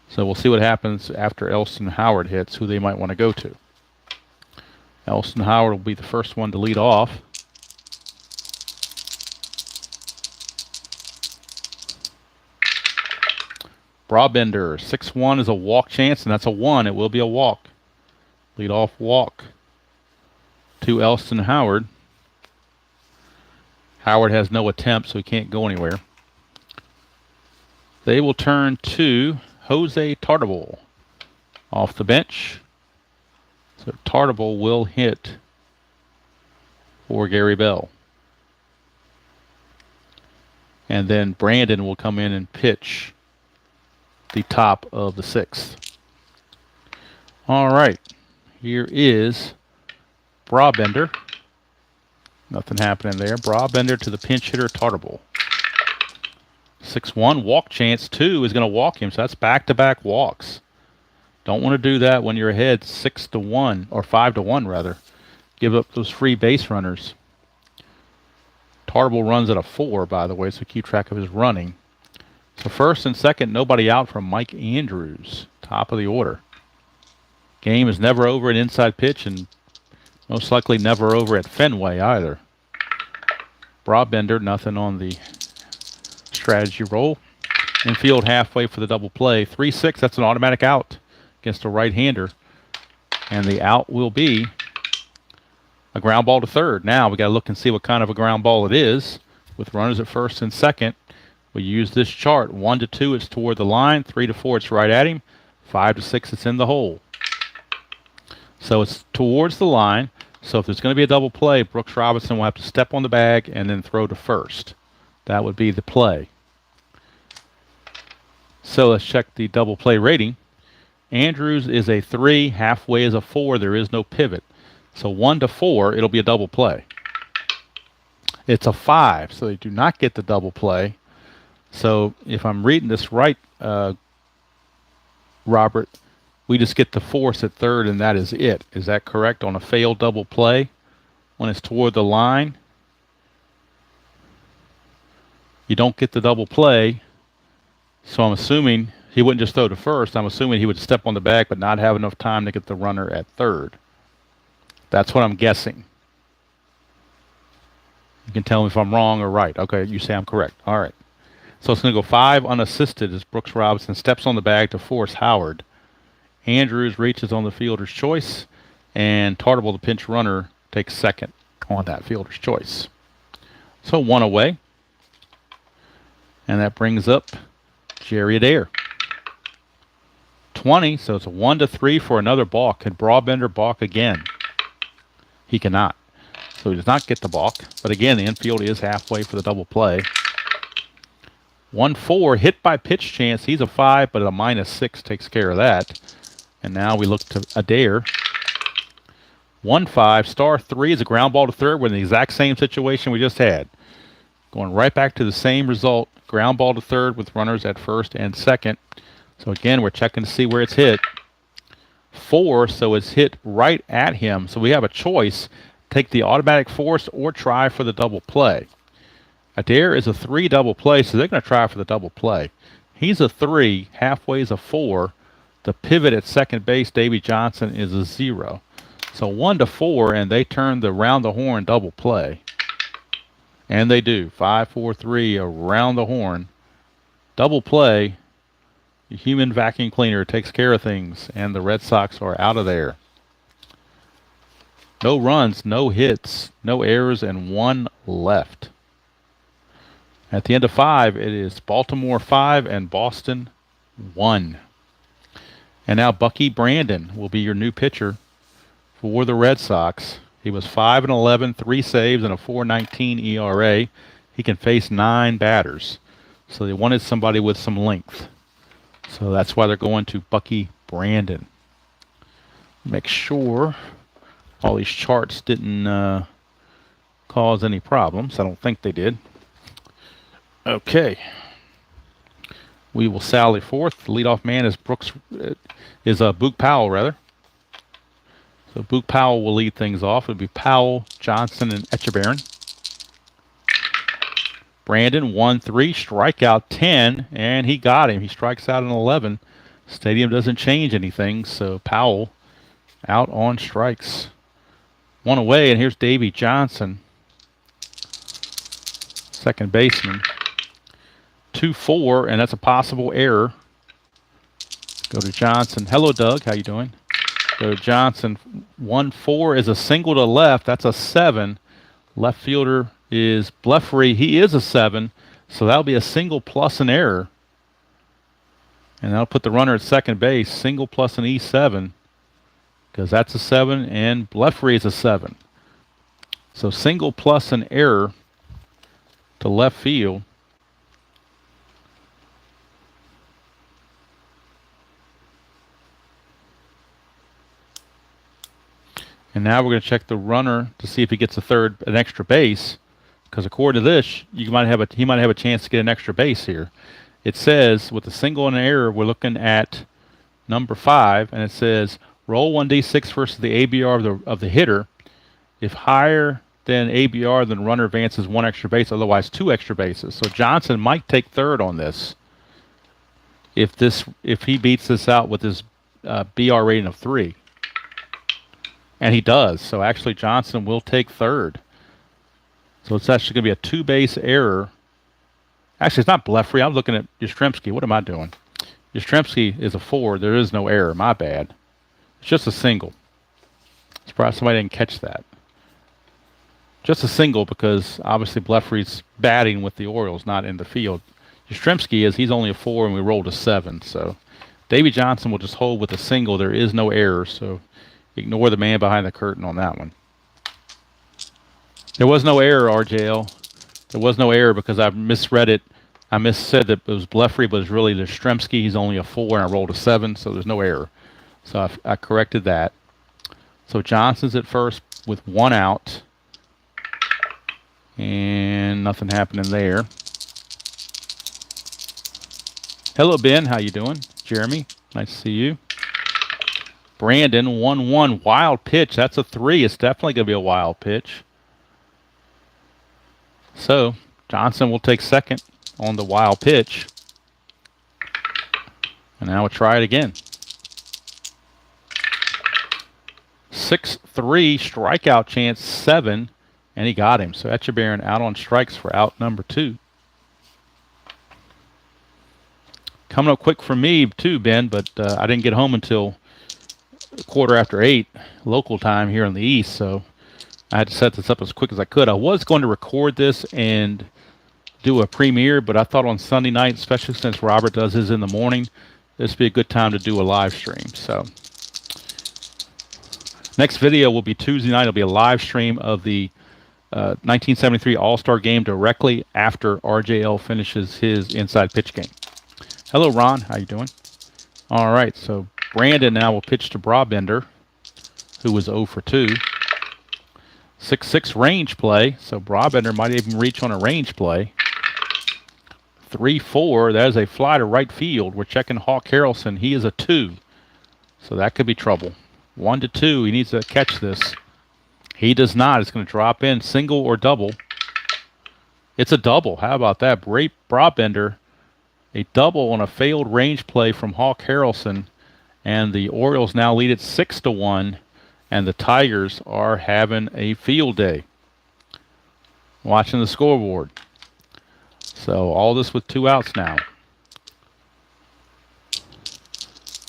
So we'll see what happens after Elston Howard hits, who they might want to go to. Elston Howard will be the first one to lead off. Brabender, 6-1 is a walk chance, and that's a 1. It will be a walk. Lead off walk to Elston Howard. Howard has no attempt, so he can't go anywhere. They will turn to Jose Tartabull off the bench. So Tartabull will hit for Gary Bell. And then Brandon will come in and pitch the top of the 6th. All right. Here is Brabender. Nothing happening there. Brabender to the pinch hitter, Tartabull. 6-1, walk chance. 2 is going to walk him, so that's back-to-back walks. Don't want to do that when you're ahead 6-1, or 5-1 rather. Give up those free base runners. Tartabull runs at a 4, by the way, so keep track of his running. So first and second, nobody out from Mike Andrews, top of the order. Game is never over at inside pitch, and most likely never over at Fenway either. Brabender, nothing on the strategy roll. Infield halfway for the double play. 3-6, that's an automatic out against a right-hander. And the out will be a ground ball to third. Now we got to look and see what kind of a ground ball it is. With runners at first and second, we use this chart. 1-2, it's toward the line. 3-4, it's right at him. 5-6, it's in the hole. So it's towards the line. So if there's going to be a double play, Brooks Robinson will have to step on the bag and then throw to first. That would be the play. So let's check the double play rating. Andrews is a 3, halfway is a 4. There is no pivot. So 1-4, it'll be a double play. It's a 5, so they do not get the double play. So if I'm reading this right, Robert, we just get the force at third, and that is it. Is that correct? On a failed double play, when it's toward the line, you don't get the double play. So I'm assuming he wouldn't just throw to first. I'm assuming he would step on the bag but not have enough time to get the runner at third. That's what I'm guessing. You can tell me if I'm wrong or right. Okay, you say I'm correct. All right. So it's going to go 5 unassisted as Brooks Robinson steps on the bag to force Howard. Andrews reaches on the fielder's choice, and Tartabull, the pinch runner, takes second on that fielder's choice. So 1 away. And that brings up Jerry Adair. 20, so it's a 1-3 for another balk. Can Brabender balk again? He cannot. So he does not get the balk. But again, the infield is halfway for the double play. 1-4, hit by pitch chance. He's a 5, but a -6 takes care of that. And now we look to Adair. 1-5. Star 3 is a ground ball to third. We're in the exact same situation we just had. Going right back to the same result. Ground ball to third with runners at first and second. So again, we're checking to see where it's hit. 4, so it's hit right at him. So we have a choice. Take the automatic force or try for the double play. Adair is a 3 double play, so they're going to try for the double play. He's a 3, halfway is a 4. The pivot at second base, Davy Johnson, is a 0. So 1-4, and they turn the round the horn double play. And they do. 5-4-3 around the horn. Double play. The human vacuum cleaner takes care of things, and the Red Sox are out of there. No runs, no hits, no errors, and 1 left. At the end of 5, it is Baltimore 5 and Boston 1. And now Bucky Brandon will be your new pitcher for the Red Sox. He was 5-11, 3 saves, and a 4.19 ERA. He can face 9 batters. So they wanted somebody with some length. So that's why they're going to Bucky Brandon. Make sure all these charts didn't cause any problems. I don't think they did. Okay. We will sally forth. The leadoff man is Boog Powell, rather. So Boog Powell will lead things off. It'll be Powell, Johnson, and Etchebarren. Brandon, 1-3, strikeout 10, and he got him. He strikes out in 11. Stadium doesn't change anything, so Powell out on strikes. 1 away, and here's Davy Johnson, second baseman. 2-4, and that's a possible error. Go to Johnson. Hello, Doug. How you doing? Go to Johnson. 1-4 is a single to left. That's a 7. Left fielder is Bleffery. He is a 7, so that'll be a single plus an error. And that'll put the runner at second base. Single plus an E7, because that's a 7, and Bleffery is a 7. So single plus an error to left field. And now we're going to check the runner to see if he gets an extra base, because according to this, he might have a chance to get an extra base here. It says with a single and an error, we're looking at number 5, and it says roll 1d6 versus the ABR of the hitter. If higher than ABR, then runner advances 1 extra base, otherwise 2 extra bases. So Johnson might take third on this if he beats this out with his BR rating of 3. And he does. So actually Johnson will take third. So it's actually going to be a 2-base error. Actually, it's not Bleffery. I'm looking at Yastrzemski. What am I doing? Yastrzemski is a 4. There is no error. My bad. It's just a single. Surprised somebody didn't catch that. Just a single, because obviously Bleffery's batting with the Orioles, not in the field. Yastrzemski he's only a 4, and we rolled a 7. So Davy Johnson will just hold with a single. There is no error. So ignore the man behind the curtain on that one. There was no error, RJL. There was no error because I misread it. I missaid that it was Bleffery, but it's really Yastrzemski. He's only a 4, and I rolled a 7, so there's no error. So I corrected that. So Johnson's at first with 1 out. And nothing happening there. Hello, Ben. How you doing? Jeremy, nice to see you. Brandon, 1-1. Wild pitch. That's a 3. It's definitely going to be a wild pitch. So Johnson will take second on the wild pitch. And now we'll try it again. 6-3, strikeout chance 7, and he got him. So Etchebarren out on strikes for out number 2. Coming up quick for me too, Ben, but I didn't get home until 8:15 local time here in the East, so I had to set this up as quick as I could. I was going to record this and do a premiere, but I thought on Sunday night, especially since Robert does his in the morning, this would be a good time to do a live stream. So next video will be Tuesday night. It'll be a live stream of the 1973 All-Star Game directly after RJL finishes his inside pitch game. Hello, Ron. How you doing? All right, so Brandon now will pitch to Brabender, who was 0 for 2. 6-6 range play, so Brabender might even reach on a range play. 3-4, that is a fly to right field. We're checking Hawk Harrelson. He is a 2, so that could be trouble. 1-2, he needs to catch this. He does not. It's going to drop in, single or double. It's a double. How about that? Brabender, a double on a failed range play from Hawk Harrelson, and the Orioles now lead it 6-1, and the Tigers are having a field day. Watching the scoreboard. So all this with 2 outs now.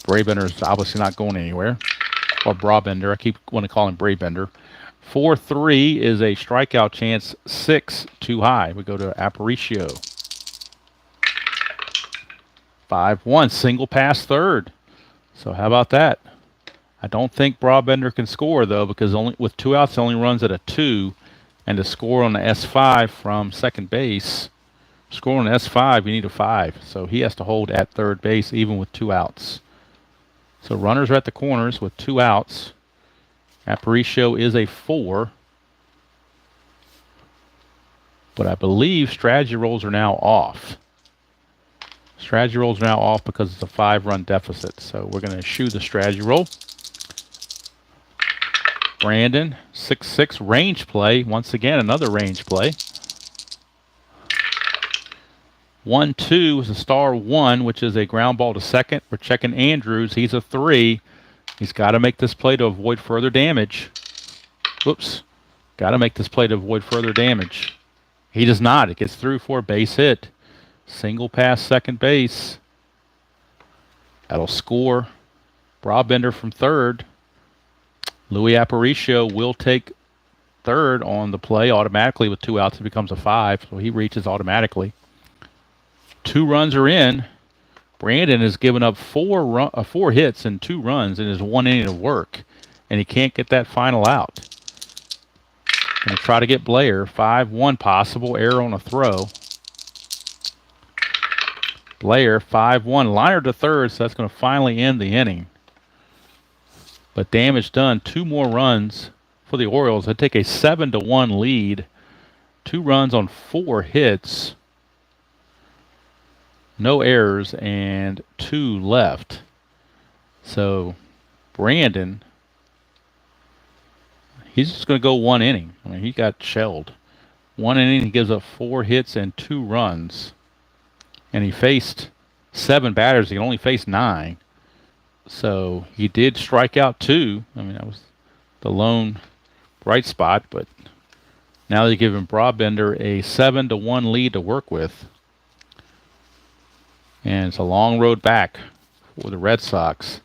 Brabender is obviously not going anywhere. Or Brabender. I keep want to call him Brabender. 4-3 is a strikeout chance. 6 too high. We go to Aparicio. 5-1. Single pass third. So how about that? I don't think Brabender can score, though, because only with 2 outs, only runs at a 2. And to score on the S5 from second base, score on the S5, you need a 5. So he has to hold at third base even with 2 outs. So runners are at the corners with 2 outs. Aparicio is a 4. But I believe strategy rolls are now off. Strategy rolls are now off because it's a 5-run deficit. So we're going to eschew the strategy roll. Brandon, 6-6 range play. Once again, another range play. 1-2 is a star 1, which is a ground ball to second. We're checking Andrews. He's a 3. He's got to make this play to avoid further damage. Whoops. Got to make this play to avoid further damage. He does not. It gets through for a base hit. Single pass second base. That'll score. Brabender from third. Louis Aparicio will take third on the play automatically with 2 outs. It becomes a 5, so he reaches automatically. 2 runs are in. Brandon has given up 4 hits and 2 runs in his 1 inning of work, and he can't get that final out. Going to try to get Blair. 5-1 possible. Error on a throw. Blair, 5-1. Liner to third, so that's going to finally end the inning. But damage done. 2 more runs for the Orioles. They take a 7-1 lead. 2 runs on 4 hits. No errors and 2 left. So Brandon, he's just going to go 1 inning. I mean, he got shelled. 1 inning, he gives up 4 hits and 2 runs. And he faced 7 batters. He only faced 9. So he did strike out 2. I mean, that was the lone bright spot. But now they give him Brabender a 7-1 lead to work with. And it's a long road back for the Red Sox.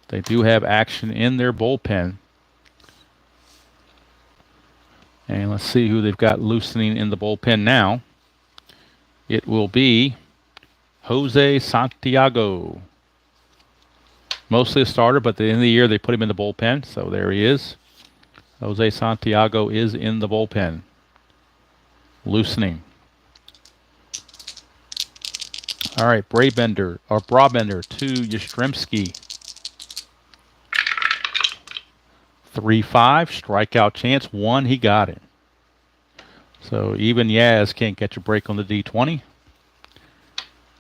They do have action in their bullpen. And let's see who they've got loosening in the bullpen now. It will be Jose Santiago. Mostly a starter, but at the end of the year they put him in the bullpen. So there he is. Jose Santiago is in the bullpen. Loosening. All right, Brabender to Yastrzemski. 3-5, strikeout chance. 1, he got it. So even Yaz can't catch a break on the D20.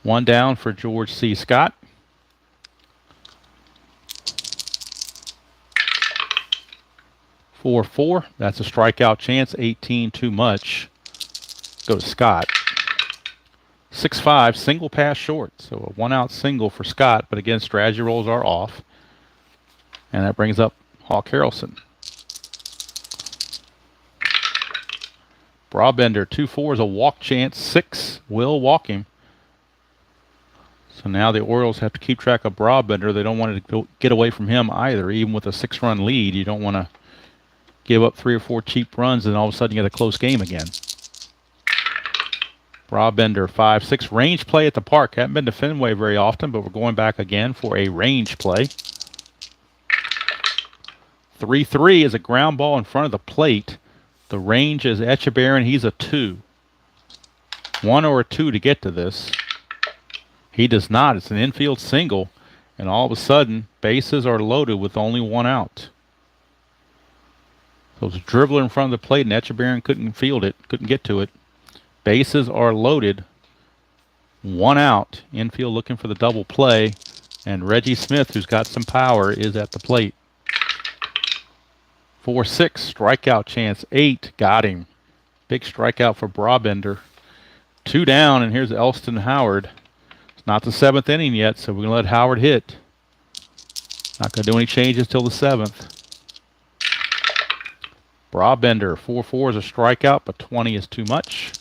1 down for George C. Scott. Four. That's a strikeout chance. 18 too much. Go to Scott. 6-5, single pass short. So a 1-out single for Scott, but again, strategy rolls are off. And that brings up Hawk Harrelson. Brabender, 2-4 is a walk chance. 6 will walk him. So now the Orioles have to keep track of Brabender. They don't want to get away from him either. Even with a 6-run lead, you don't want to give up 3 or 4 cheap runs and all of a sudden you get a close game again. Brabender, 5-6. Range play at the park. Haven't been to Fenway very often, but we're going back again for a range play. 3-3 is a ground ball in front of the plate. The range is Echebarren. He's a 2. 1 or a 2 to get to this. He does not. It's an infield single, and all of a sudden, bases are loaded with only 1 out. So it was a dribbler in front of the plate, and Etchebarren couldn't field it, couldn't get to it. Bases are loaded. 1 out. Infield looking for the double play. And Reggie Smith, who's got some power, is at the plate. 4-6. Strikeout chance. 8. Got him. Big strikeout for Brabender. 2 down, and here's Elston Howard. It's not the 7th inning yet, so we're going to let Howard hit. Not going to do any changes till the 7th. Brabender, 4-4 is a strikeout, but 20 is too much.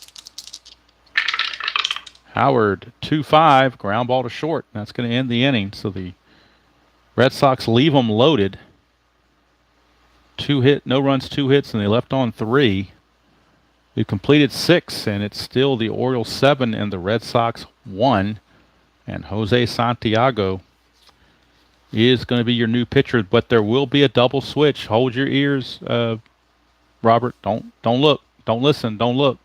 Howard, 2-5, ground ball to short. That's going to end the inning. So the Red Sox leave them loaded. No runs, 2 hits, and they left on 3. We completed 6, and it's still the Orioles 7 and the Red Sox 1. And Jose Santiago is going to be your new pitcher, but there will be a double switch. Hold your ears, Robert. Don't look. Don't listen. Don't look.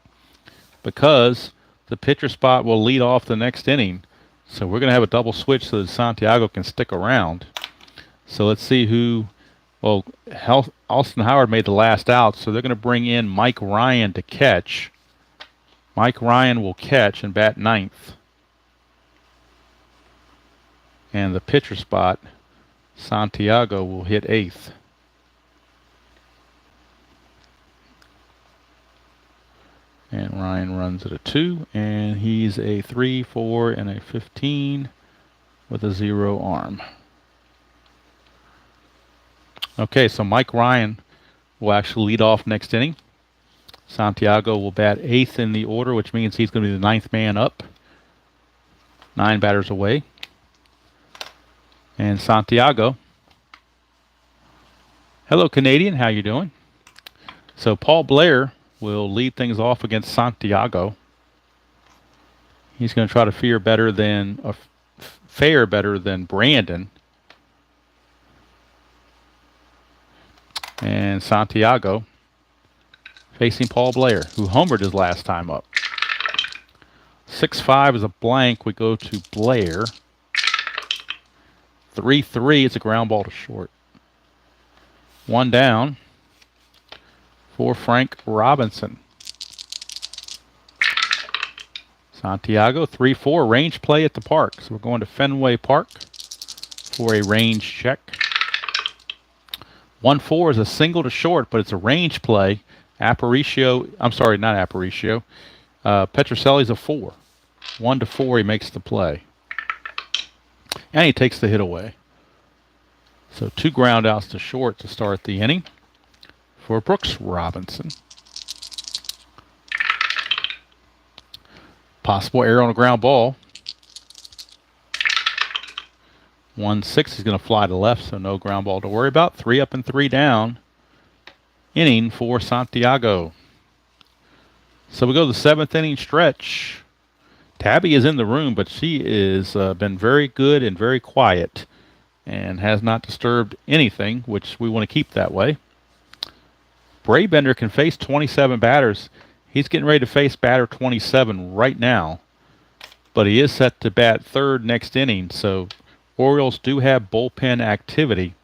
Because the pitcher spot will lead off the next inning. So we're going to have a double switch so that Santiago can stick around. So let's see who... Well, Austin Howard made the last out, so they're going to bring in Mike Ryan to catch. Mike Ryan will catch and bat 9th. And the pitcher spot, Santiago will hit 8th. And Ryan runs at a 2, and he's a 3, 4, and a 15 with a 0 arm. Okay, so Mike Ryan will actually lead off next inning. Santiago will bat 8th in the order, which means he's going to be the 9th man up. 9 batters away. And Santiago. Hello, Canadian. How you doing? So Paul Blair will lead things off against Santiago. He's going to try to fare better than Brandon. And Santiago facing Paul Blair, who homered his last time up. 6-5 is a blank. We go to Blair. 3-3 is a ground ball to short. 1 down for Frank Robinson. Santiago, 3-4, range play at the park. So we're going to Fenway Park for a range check. 1-4 is a single to short, but it's a range play. Aparicio, I'm sorry, not Aparicio. Petrocelli's a 4. 1-4, he makes the play. And he takes the hit away. So 2 ground outs to short to start the inning for Brooks Robinson. Possible error on a ground ball. 1-6, he's going to fly to left, so no ground ball to worry about. 3 up and 3 down. Inning for Santiago. So we go to the 7th inning stretch. Tabby is in the room, but she is been very good and very quiet and has not disturbed anything, which we want to keep that way. Brabender can face 27 batters. He's getting ready to face batter 27 right now, but he is set to bat 3rd next inning, so Orioles do have bullpen activity.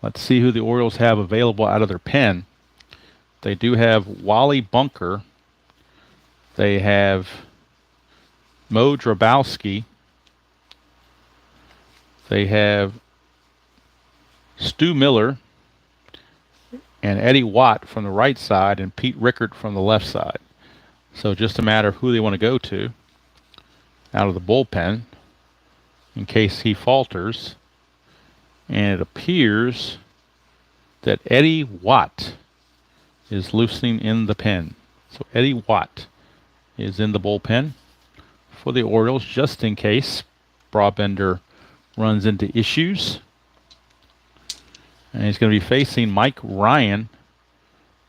Let's see who the Orioles have available out of their pen. They do have Wally Bunker. They have Mo Drabowski. They have Stu Miller and Eddie Watt from the right side and Pete Rickard from the left side. So just a matter of who they want to go to out of the bullpen in case he falters. And it appears that Eddie Watt is loosening in the pen. So Eddie Watt is in the bullpen for the Orioles just in case Brabender runs into issues. And he's going to be facing Mike Ryan.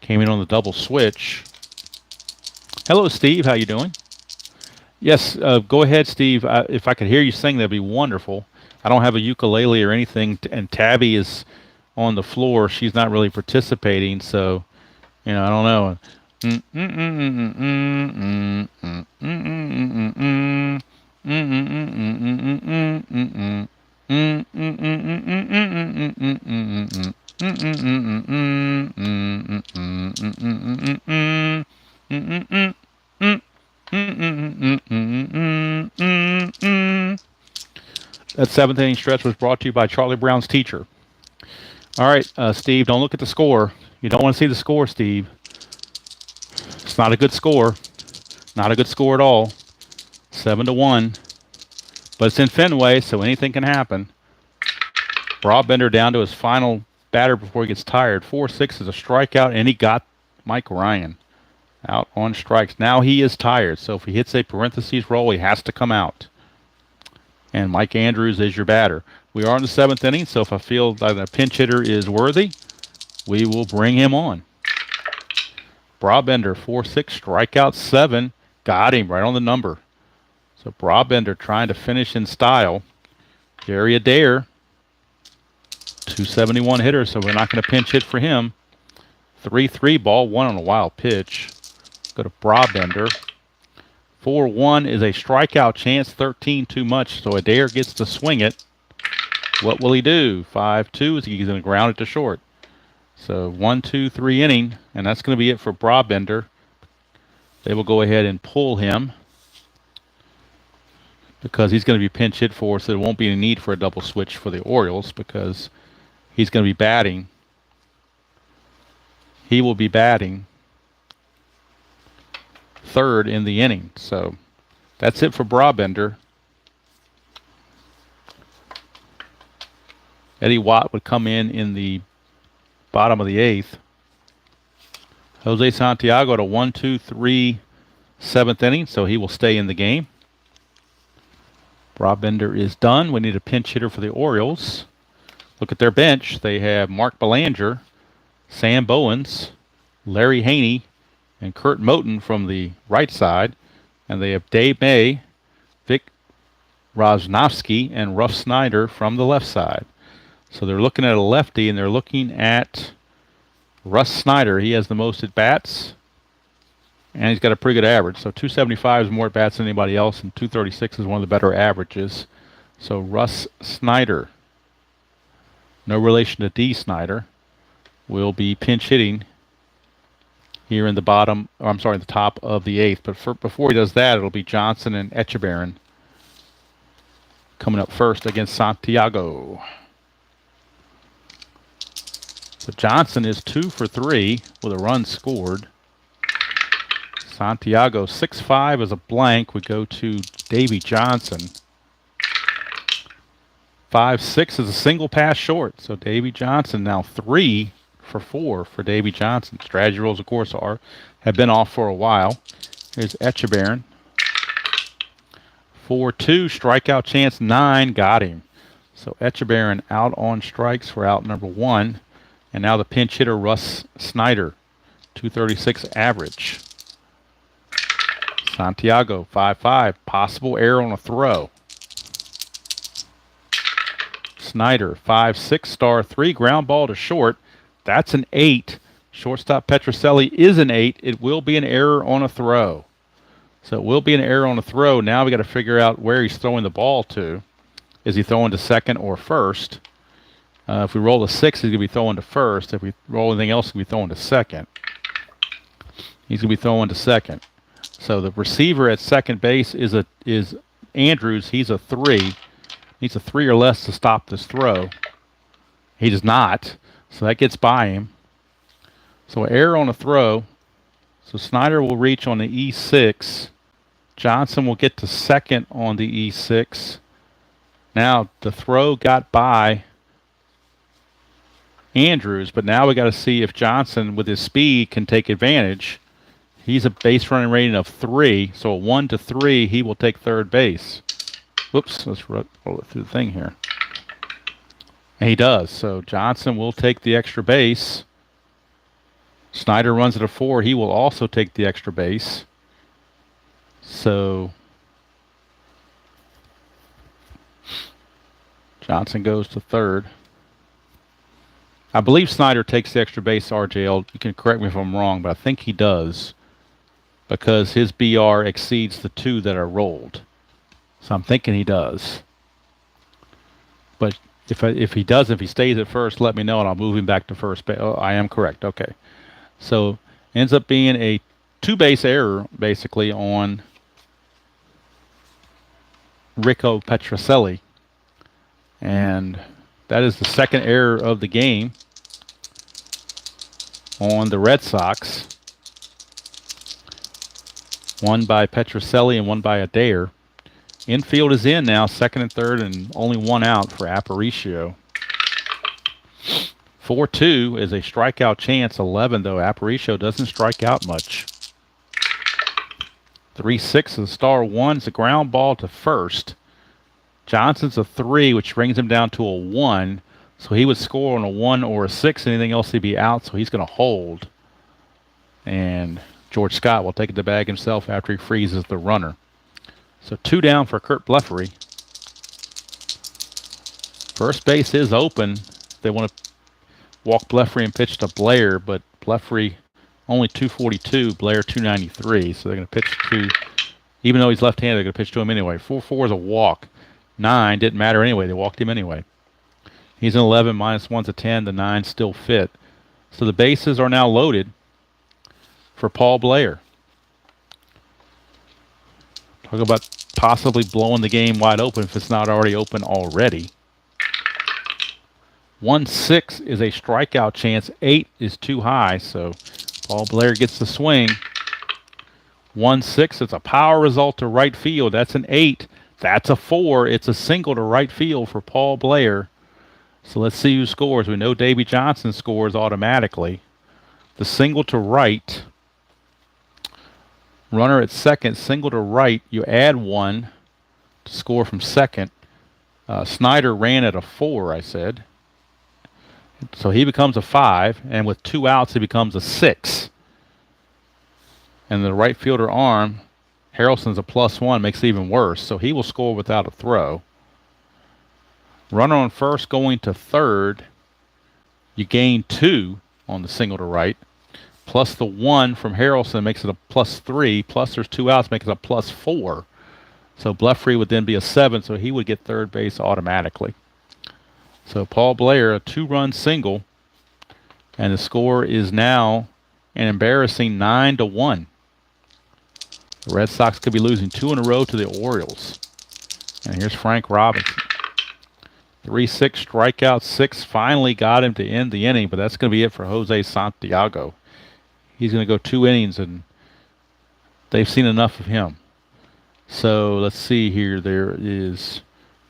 Came in on the double switch. Hello, Steve. How you doing? Yes, go ahead, Steve. If I could hear you sing, that'd be wonderful. I don't have a ukulele or anything, and Tabby is on the floor. She's not really participating, so, you know, I don't know. That seventh inning stretch was brought to you by Charlie Brown's teacher. All right, Steve, don't look at the score. You don't want to see the score, Steve. It's not a good score. Not a good score at all. 7-1. But it's in Fenway, so anything can happen. Broadbender down to his final batter before he gets tired. 4-6 is a strikeout, and he got Mike Ryan out on strikes. Now he is tired, so if he hits a parentheses roll, he has to come out. And Mike Andrews is your batter. We are in the seventh inning, so if I feel that a pinch hitter is worthy, we will bring him on. Broadbender, 4-6, strikeout 7. Got him right on the number. So Broadbender trying to finish in style. Gary Adair, 271 hitter, so we're not going to pinch hit for him. 3-3, ball one on a wild pitch. Go to Broadbender. 4-1 is a strikeout chance, 13 too much, so Adair gets to swing it. What will he do? 5-2 is he's going to ground it to short. So 1, 2, 3 inning, and that's going to be it for Broadbender. They will go ahead and pull him because he's going to be pinch hit for, so there won't be any need for a double switch for the Orioles because he's going to be batting. He will be batting third in the inning. So that's it for Broadbender. Eddie Watt would come in the bottom of the eighth. Jose Santiago to 1, 2, 3, seventh inning, so he will stay in the game. Broadbender is done. We need a pinch hitter for the Orioles. Look at their bench. They have Mark Belanger, Sam Bowens, Larry Haney, and Kurt Moten from the right side. And they have Dave May, Vic Rosnowski, and Ruff Snyder from the left side. So they're looking at a lefty, and they're looking at Russ Snyder. He has the most at-bats, and he's got a pretty good average. So 275 is more at-bats than anybody else, and 236 is one of the better averages. So Russ Snyder, no relation to D. Snyder, will be pinch hitting here in the bottom, or I'm sorry, the top of the eighth. But before he does that, it'll be Johnson and Echeverren coming up first against Santiago. So Johnson is 2 for 3 with a run scored. Santiago 6-5 is a blank. We go to Davy Johnson. 5-6 is a single pass short. So Davy Johnson now 3 for 4 for Davy Johnson. Strategy rules, of course, have been off for a while. Here's Echeverren. 4-2, strikeout chance 9, got him. So Echeverren out on strikes for out number 1. And now the pinch hitter, Russ Snyder, 236 average. Santiago, 5-5, possible error on a throw. Snyder, 5-6, star 3, ground ball to short. That's an 8. Shortstop Petrocelli is an 8. It will be an error on a throw. So it will be an error on a throw. Now we got to figure out where he's throwing the ball to. Is he throwing to second or first? If we roll a 6, he's going to be throwing to first. If we roll anything else, he's going to be throwing to second. He's going to be throwing to second. So the receiver at second base is Andrews. He's a 3. Needs a 3 or less to stop this throw. He does not. So that gets by him. So error on a throw. So Snyder will reach on the E6. Johnson will get to second on the E6. Now the throw got by Andrews, but now we got to see if Johnson, with his speed, can take advantage. He's a base running rating of 3, so a 1 to 3, he will take third base. Whoops, let's roll it through the thing here. And he does, so Johnson will take the extra base. Snyder runs at a 4, he will also take the extra base. So Johnson goes to third. I believe Snyder takes the extra base, RJL. You can correct me if I'm wrong, but I think he does because his BR exceeds the 2 that are rolled. So I'm thinking he does. But if he doesn't, if he stays at first, let me know and I'll move him back to first base. Oh, I am correct. Okay. So ends up being a 2-base error basically on Rico Petrocelli. And that is the second error of the game on the Red Sox. One by Petrocelli and one by Adair. Infield is in now, second and third, and only one out for Aparicio. 4-2 is a strikeout chance. 11, though. Aparicio doesn't strike out much. 3-6 is star one. It's a ground ball to first. Johnson's a 3, which brings him down to a 1. So he would score on a 1 or a 6. Anything else, he'd be out, so he's going to hold. And George Scott will take it to bag himself after he freezes the runner. So 2 down for Kurt Blefary. First base is open. They want to walk Blefary and pitch to Blair, but Blefary only 242, Blair 293. So they're going to pitch to, even though he's left-handed, they're going to pitch to him anyway. 4-4 is a walk. 9 didn't matter anyway. They walked him anyway. He's an 11, -1's a 10. The 9 still fit. So the bases are now loaded for Paul Blair. Talk about possibly blowing the game wide open if it's not already open already. 1-6 is a strikeout chance. 8 is too high, so Paul Blair gets the swing. 1-6, it's a power result to right field. That's an 8. That's a 4. It's a single to right field for Paul Blair. So let's see who scores. We know Davey Johnson scores automatically. The single to right. Runner at second, single to right. You add 1 to score from second. Snyder ran at a 4, I said. So he becomes a 5, and with 2 outs, he becomes a 6. And the right fielder arm, Harrelson's a +1, makes it even worse. So he will score without a throw. Runner on first going to third. You gain 2 on the single to right. Plus the 1 from Harrelson makes it a +3. Plus there's 2 outs, makes it a +4. So Blefary would then be a 7, so he would get third base automatically. So Paul Blair, a 2-run single, and the score is now an embarrassing 9-1. The Red Sox could be losing 2 in a row to the Orioles. And here's Frank Robinson. 3-6 strikeout, 6 finally got him to end the inning, but that's going to be it for Jose Santiago. He's going to go 2 innings, and they've seen enough of him. So let's see here. There is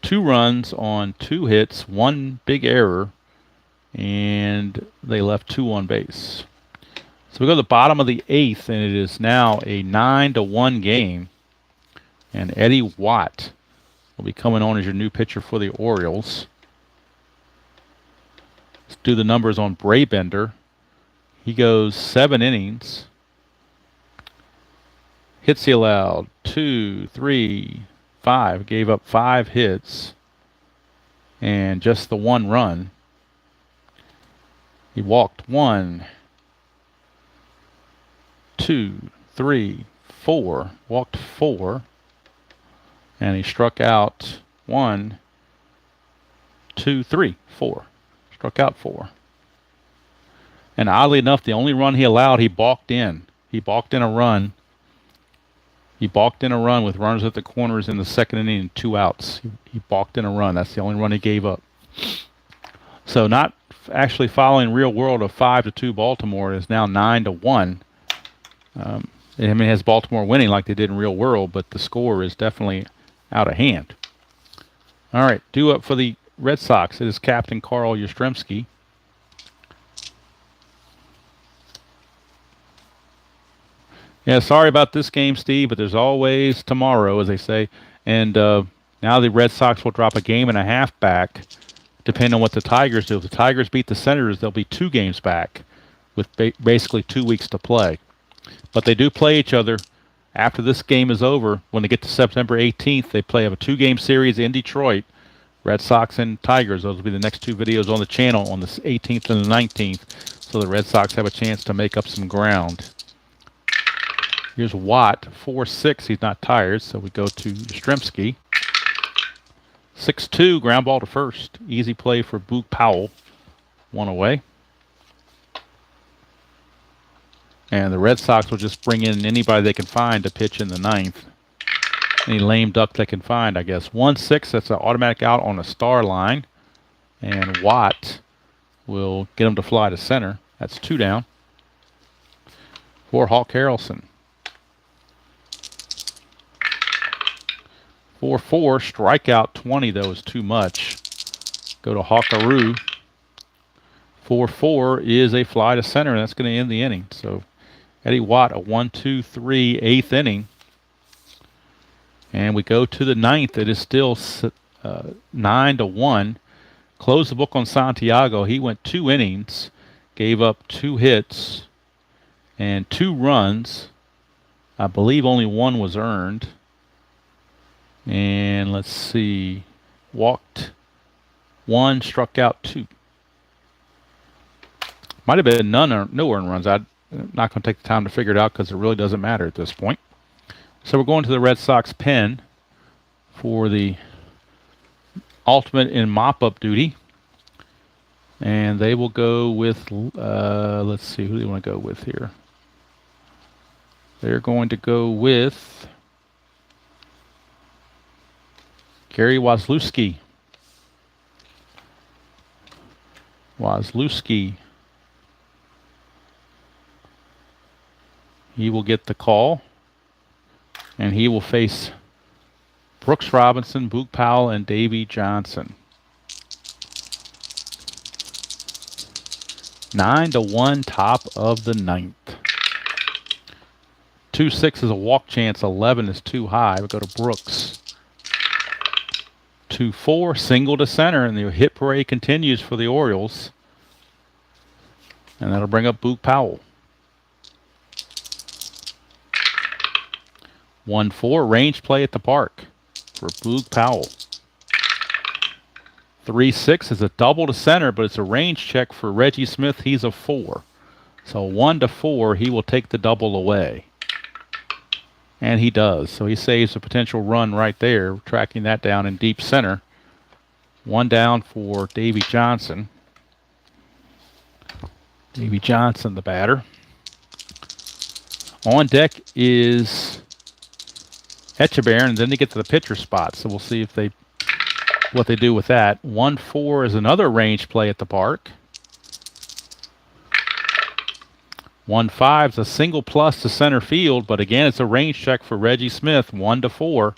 2 runs on 2 hits, 1 big error, and they left 2 on base. So we go to the bottom of the 8th, and it is now a 9-1 game. And Eddie Watt will be coming on as your new pitcher for the Orioles. Let's do the numbers on Braybender. He goes 7 innings. Hits he allowed 2, 3, 5. Gave up 5 hits and just the 1 run. He walked 1, 2, 3, 4. Walked 4. And he struck out 1, 2, 3, 4. Struck out 4. And oddly enough, the only run he allowed, he balked in. He balked in a run. He balked in a run with runners at the corners in the second inning and 2 outs. He balked in a run. That's the only run he gave up. So not actually following real world of 5-2 Baltimore. It is now 9-1. I mean, it has Baltimore winning like they did in real world, but the score is definitely out of hand. All right, due up for the Red Sox. It is Captain Carl Yastrzemski. Yeah, sorry about this game, Steve, but there's always tomorrow, as they say. And now the Red Sox will drop a game and a half back, depending on what the Tigers do. If the Tigers beat the Senators, they'll be 2 games back with basically 2 weeks to play. But they do play each other after this game is over. When they get to September 18th, they play a 2-game series in Detroit, Red Sox and Tigers. Those will be the next 2 videos on the channel on the 18th and the 19th. So the Red Sox have a chance to make up some ground. Here's Watt, 4-6. He's not tired, so we go to Yastrzemski. 6-2, ground ball to first. Easy play for Boog Powell. 1 away. And the Red Sox will just bring in anybody they can find to pitch in the 9th. any lame duck they can find, I guess. 1-6, that's an automatic out on a star line. And Watt will get him to fly to center. That's 2 down for Hawk Harrelson. 4-4, strikeout 20, though, is too much. Go to Hawkaroo. 4-4 is a fly to center, and that's going to end the inning. So Eddie Watt, a 1-2-3 eighth inning. And we go to the ninth. It is still 9-1. Close the book on Santiago. He went 2 innings, gave up 2 hits and 2 runs. I believe only 1 was earned. And let's see, walked 1, struck out 2. Might have been no earned runs. I'm not going to take the time to figure it out because it really doesn't matter at this point. So we're going to the Red Sox pen for the ultimate in mop-up duty. And they will go with, let's see, who do they want to go with here? They're going to go with Gary Wazlewski. He will get the call. And he will face Brooks Robinson, Boog Powell, and Davey Johnson. 9-1, top of the ninth. 2-6 is a walk chance. 11 is too high. We go to Brooks. 2-4, single to center, and the hit parade continues for the Orioles. And that'll bring up Boog Powell. 1-4, range play at the park for Boog Powell. 3-6 is a double to center, but it's a range check for Reggie Smith. He's a 4. So 1-4, he will take the double away. And he does. So he saves a potential run right there, tracking that down in deep center. 1 down for Davey Johnson. Davey Johnson, the batter. On deck is Echeverria, and then they get to the pitcher spot. So we'll see if what they do with that. 1-4 is another range play at the park. 1-5 is a single plus to center field, but again, it's a range check for Reggie Smith, 1-4.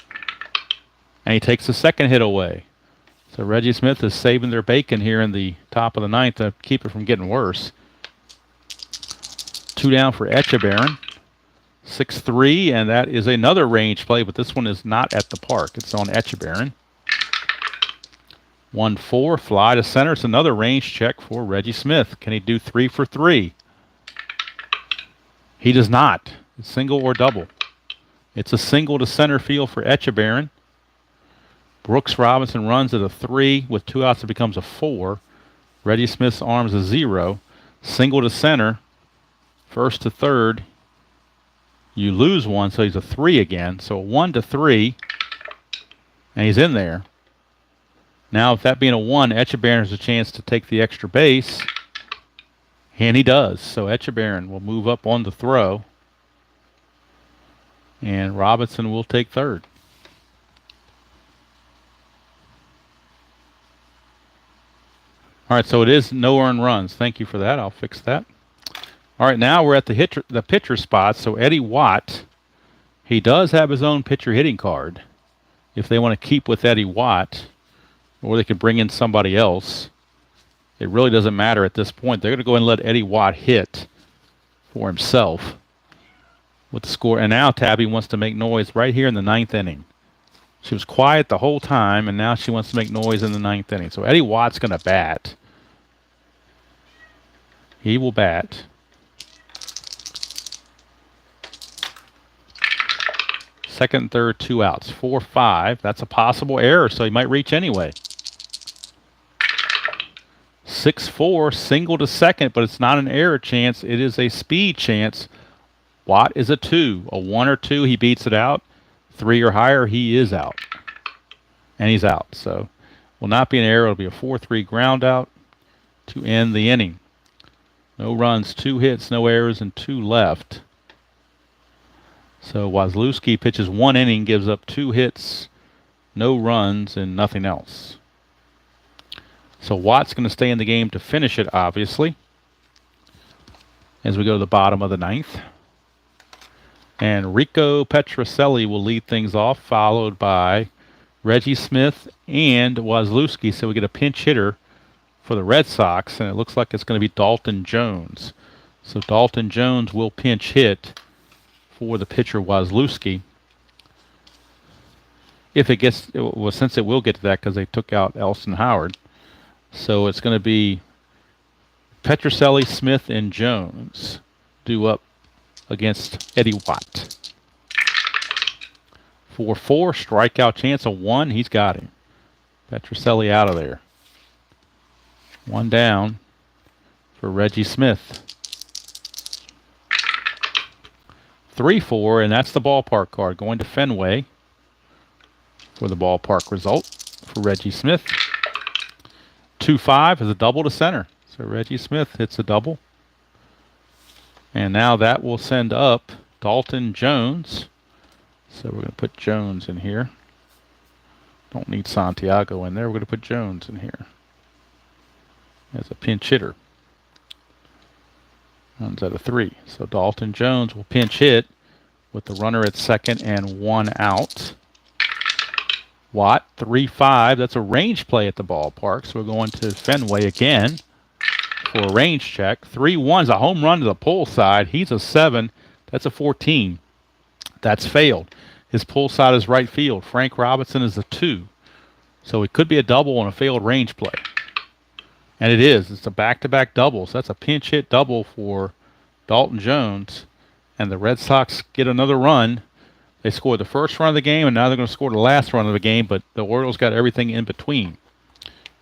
And he takes the second hit away. So Reggie Smith is saving their bacon here in the top of the ninth to keep it from getting worse. 2 down for Echeverria. 6-3, and that is another range play, but this one is not at the park. It's on Echeverria. 1-4, fly to center. It's another range check for Reggie Smith. Can he do 3 for 3? He does not. It's single or double. It's a single to center field for Echeverria. Brooks Robinson runs at a 3. With 2 outs, it becomes a 4. Reggie Smith's arms a 0. Single to center. First to third. You lose 1, so he's a 3 again. So 1-3. And he's in there. Now, with that being a 1, Echeverria has a chance to take the extra base. And he does. So Echeverria will move up on the throw. And Robinson will take third. All right, so it is no earned runs. Thank you for that. I'll fix that. All right, now we're at the pitcher spot. So Eddie Watt, he does have his own pitcher hitting card. If they want to keep with Eddie Watt, or they could bring in somebody else. It really doesn't matter at this point. They're going to go and let Eddie Watt hit for himself with the score. And now Tabby wants to make noise right here in the ninth inning. She was quiet the whole time, and now she wants to make noise in the ninth inning. So Eddie Watt's going to bat. He will bat. Second and third, 2 outs. 4-5. That's a possible error, so he might reach anyway. 6-4, single to second, but it's not an error chance. It is a speed chance. Watt is a 2. A 1 or 2, he beats it out. 3 or higher, he is out. And he's out. So will not be an error. It'll be a 4-3 ground out to end the inning. No runs, 2 hits, no errors, and 2 left. So Wazlewski pitches 1 inning, gives up 2 hits, no runs, and nothing else. So Watt's going to stay in the game to finish it, obviously, as we go to the bottom of the 9th. And Rico Petrocelli will lead things off, followed by Reggie Smith and Wazlewski. So we get a pinch hitter for the Red Sox, and it looks like it's going to be Dalton Jones. So Dalton Jones will pinch hit for the pitcher Wazlewski. If it gets, well, since it will get to that because they took out Elston Howard. So it's going to be Petrocelli, Smith, and Jones due up against Eddie Watt. 4-4, strikeout chance of 1. He's got him. Petrocelli out of there. 1 down for Reggie Smith. 3-4, and that's the ballpark card going to Fenway for the ballpark result for Reggie Smith. 2-5 is a double to center. So Reggie Smith hits a double. And now that will send up Dalton Jones. So we're going to put Jones in here. Don't need Santiago in there. We're going to put Jones in here as a pinch hitter. Runs at a 3. So Dalton Jones will pinch hit with the runner at second and 1 out. Watt, 3-5. That's a range play at the ballpark. So we're going to Fenway again for a range check. 3-1 is a home run to the pull side. He's a 7. That's a 14. That's failed. His pull side is right field. Frank Robinson is a 2. So it could be a double on a failed range play. And it is. It's a back-to-back double. So that's a pinch hit double for Dalton Jones. And the Red Sox get another run. They scored the first run of the game, and now they're going to score the last run of the game, but the Orioles got everything in between.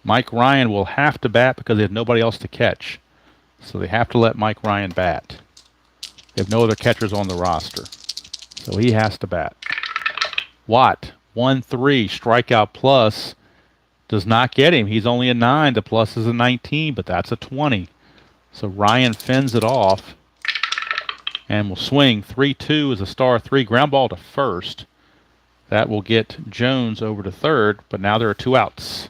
Mike Ryan will have to bat because they have nobody else to catch. So they have to let Mike Ryan bat. They have no other catchers on the roster. So he has to bat. Watt, 1-3, strikeout plus. Does not get him. He's only a 9. The plus is a 19, but that's a 20. So Ryan fends it off and will swing. 3-2 is a star 3. Ground ball to first. That will get Jones over to third, but now there are 2 outs.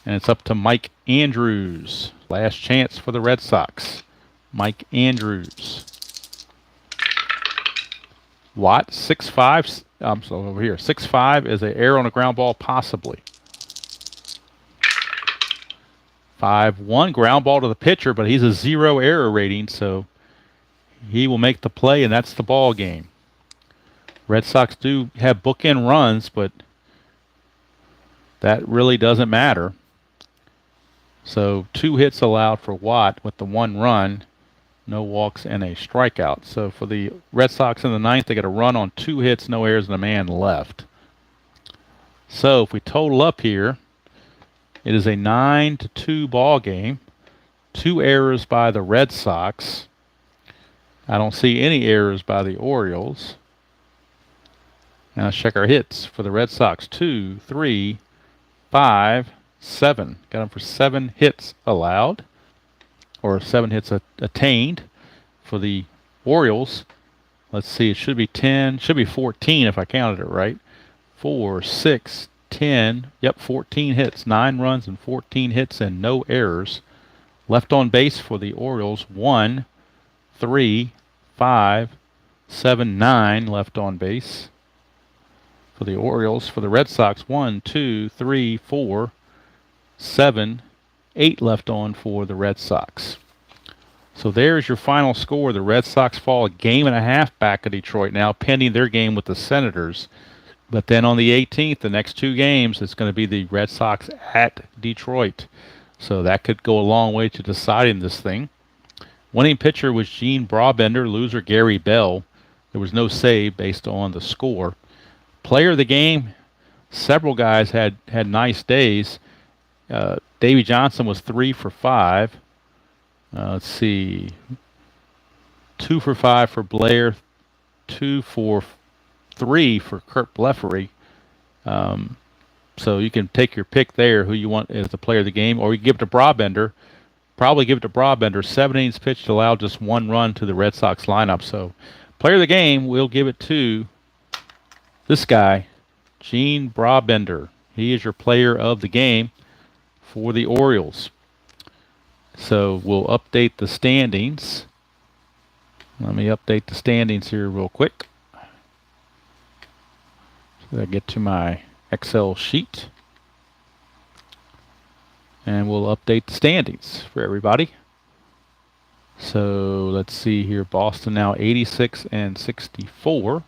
And it's up to Mike Andrews. Last chance for the Red Sox. Mike Andrews. Watt, 6-5. I'm sorry, over here. 6-5 is an error on a ground ball, possibly. 5-1, ground ball to the pitcher, but he's a 0 error rating, so he will make the play, and that's the ball game. Red Sox do have bookend runs, but that really doesn't matter. So 2 hits allowed for Watt with the 1 run, no walks, and a strikeout. So for the Red Sox in the 9th, they got a run on 2 hits, no errors, and a man left. So if we total up here, it is a 9-2 ball game. 2 errors by the Red Sox. I don't see any errors by the Orioles. Now let's check our hits for the Red Sox. 2, 3, 5, 7. Got them for 7 hits allowed, or 7 hits attained. For the Orioles, let's see, it should be 10, should be 14 if I counted it right. 4, 6, 10, yep, 14 hits, 9 runs and 14 hits and no errors. Left on base for the Orioles, 1, 3, 5, 7, 9 left on base for the Orioles. For the Red Sox, 1, 2, 3, 4, 7, 8 left on for the Red Sox. So there's your final score. The Red Sox fall a game and a half back of Detroit now, pending their game with the Senators. But then on the 18th, the next 2 games, it's going to be the Red Sox at Detroit. So that could go a long way to deciding this thing. Winning pitcher was Gene Brabender, loser Gary Bell. There was no save based on the score. Player of the game, several guys had nice days. Davey Johnson was 3 for 5. Let's see. 2 for 5 for Blair. 2 for 3 for Kurt Blefary. So you can take your pick there who you want as the player of the game, or you can give it to Brabender. Probably give it to Brabender. 7 innings pitched, allowed just 1 run to the Red Sox lineup. So Player of the game, we'll give it to this guy, Gene Brabender. He is your player of the game for the Orioles. So we'll update the standings. Let me update the standings here real quick. So I get to my Excel sheet. And we'll update the standings for everybody. So let's see here. Boston now 86 and 64.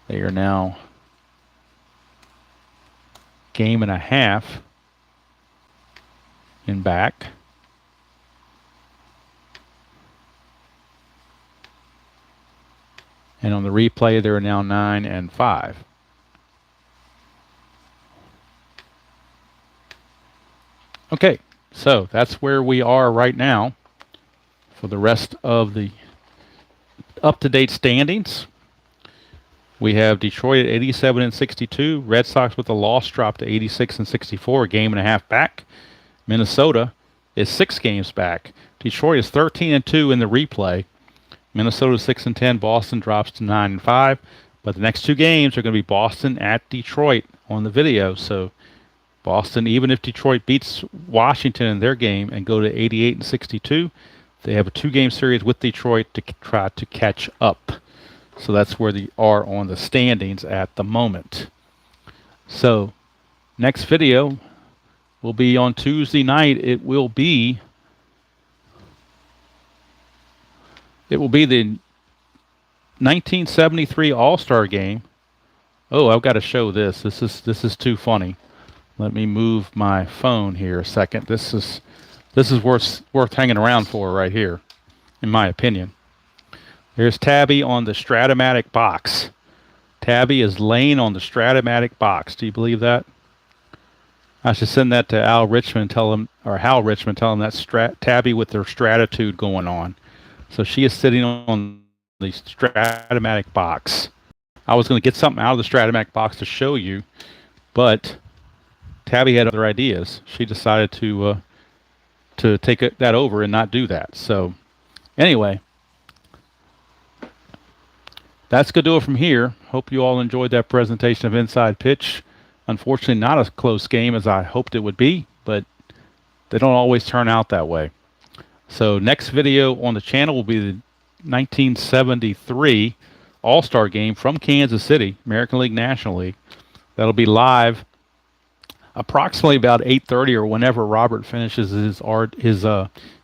They are now game and a half in back. And on the replay, they're now 9 and 5. Okay, so that's where we are right now for the rest of the up-to-date standings. We have Detroit at 87 and 62. Red Sox with a loss dropped to 86 and 64, a game and a half back. Minnesota is 6 games back. Detroit is 13 and 2 in the replay. Minnesota 6 and 10. Boston drops to 9 and 5. But the next 2 games are going to be Boston at Detroit on the video. So Boston, even if Detroit beats Washington in their game and go to 88 and 62, they have a 2-game series with Detroit to try to catch up. So that's where they are on the standings at the moment. So next video will be on Tuesday night. It will be the 1973 All-Star game. Oh, I've got to show this. This is too funny. Let me move my phone here a second. This is worth hanging around for right here, in my opinion. There's Tabby on the Stratomatic box. Tabby is laying on the Stratomatic box. Do you believe that? I should send that to Hal Richmond, tell him that's Tabby with their Stratitude going on. So she is sitting on the Stratomatic box. I was going to get something out of the Stratomatic box to show you, but Tabby had other ideas. She decided to take that over and not do that. So anyway, that's going to do it from here. Hope you all enjoyed that presentation of Inside Pitch. Unfortunately, not as close game as I hoped it would be, but they don't always turn out that way. So next video on the channel will be the 1973 All-Star game from Kansas City, American League National League. That'll be live approximately about 8:30 or whenever Robert finishes his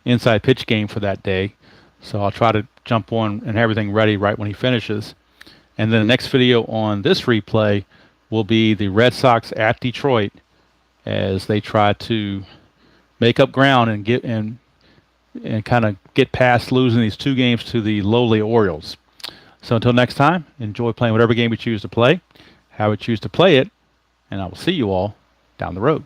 Inside Pitch game for that day. So I'll try to jump on and have everything ready right when he finishes. And then the next video on this replay will be the Red Sox at Detroit as they try to make up ground and kind of get past losing these 2 games to the lowly Orioles. So until next time, enjoy playing whatever game you choose to play, how you choose to play it, and I will see you all down the road.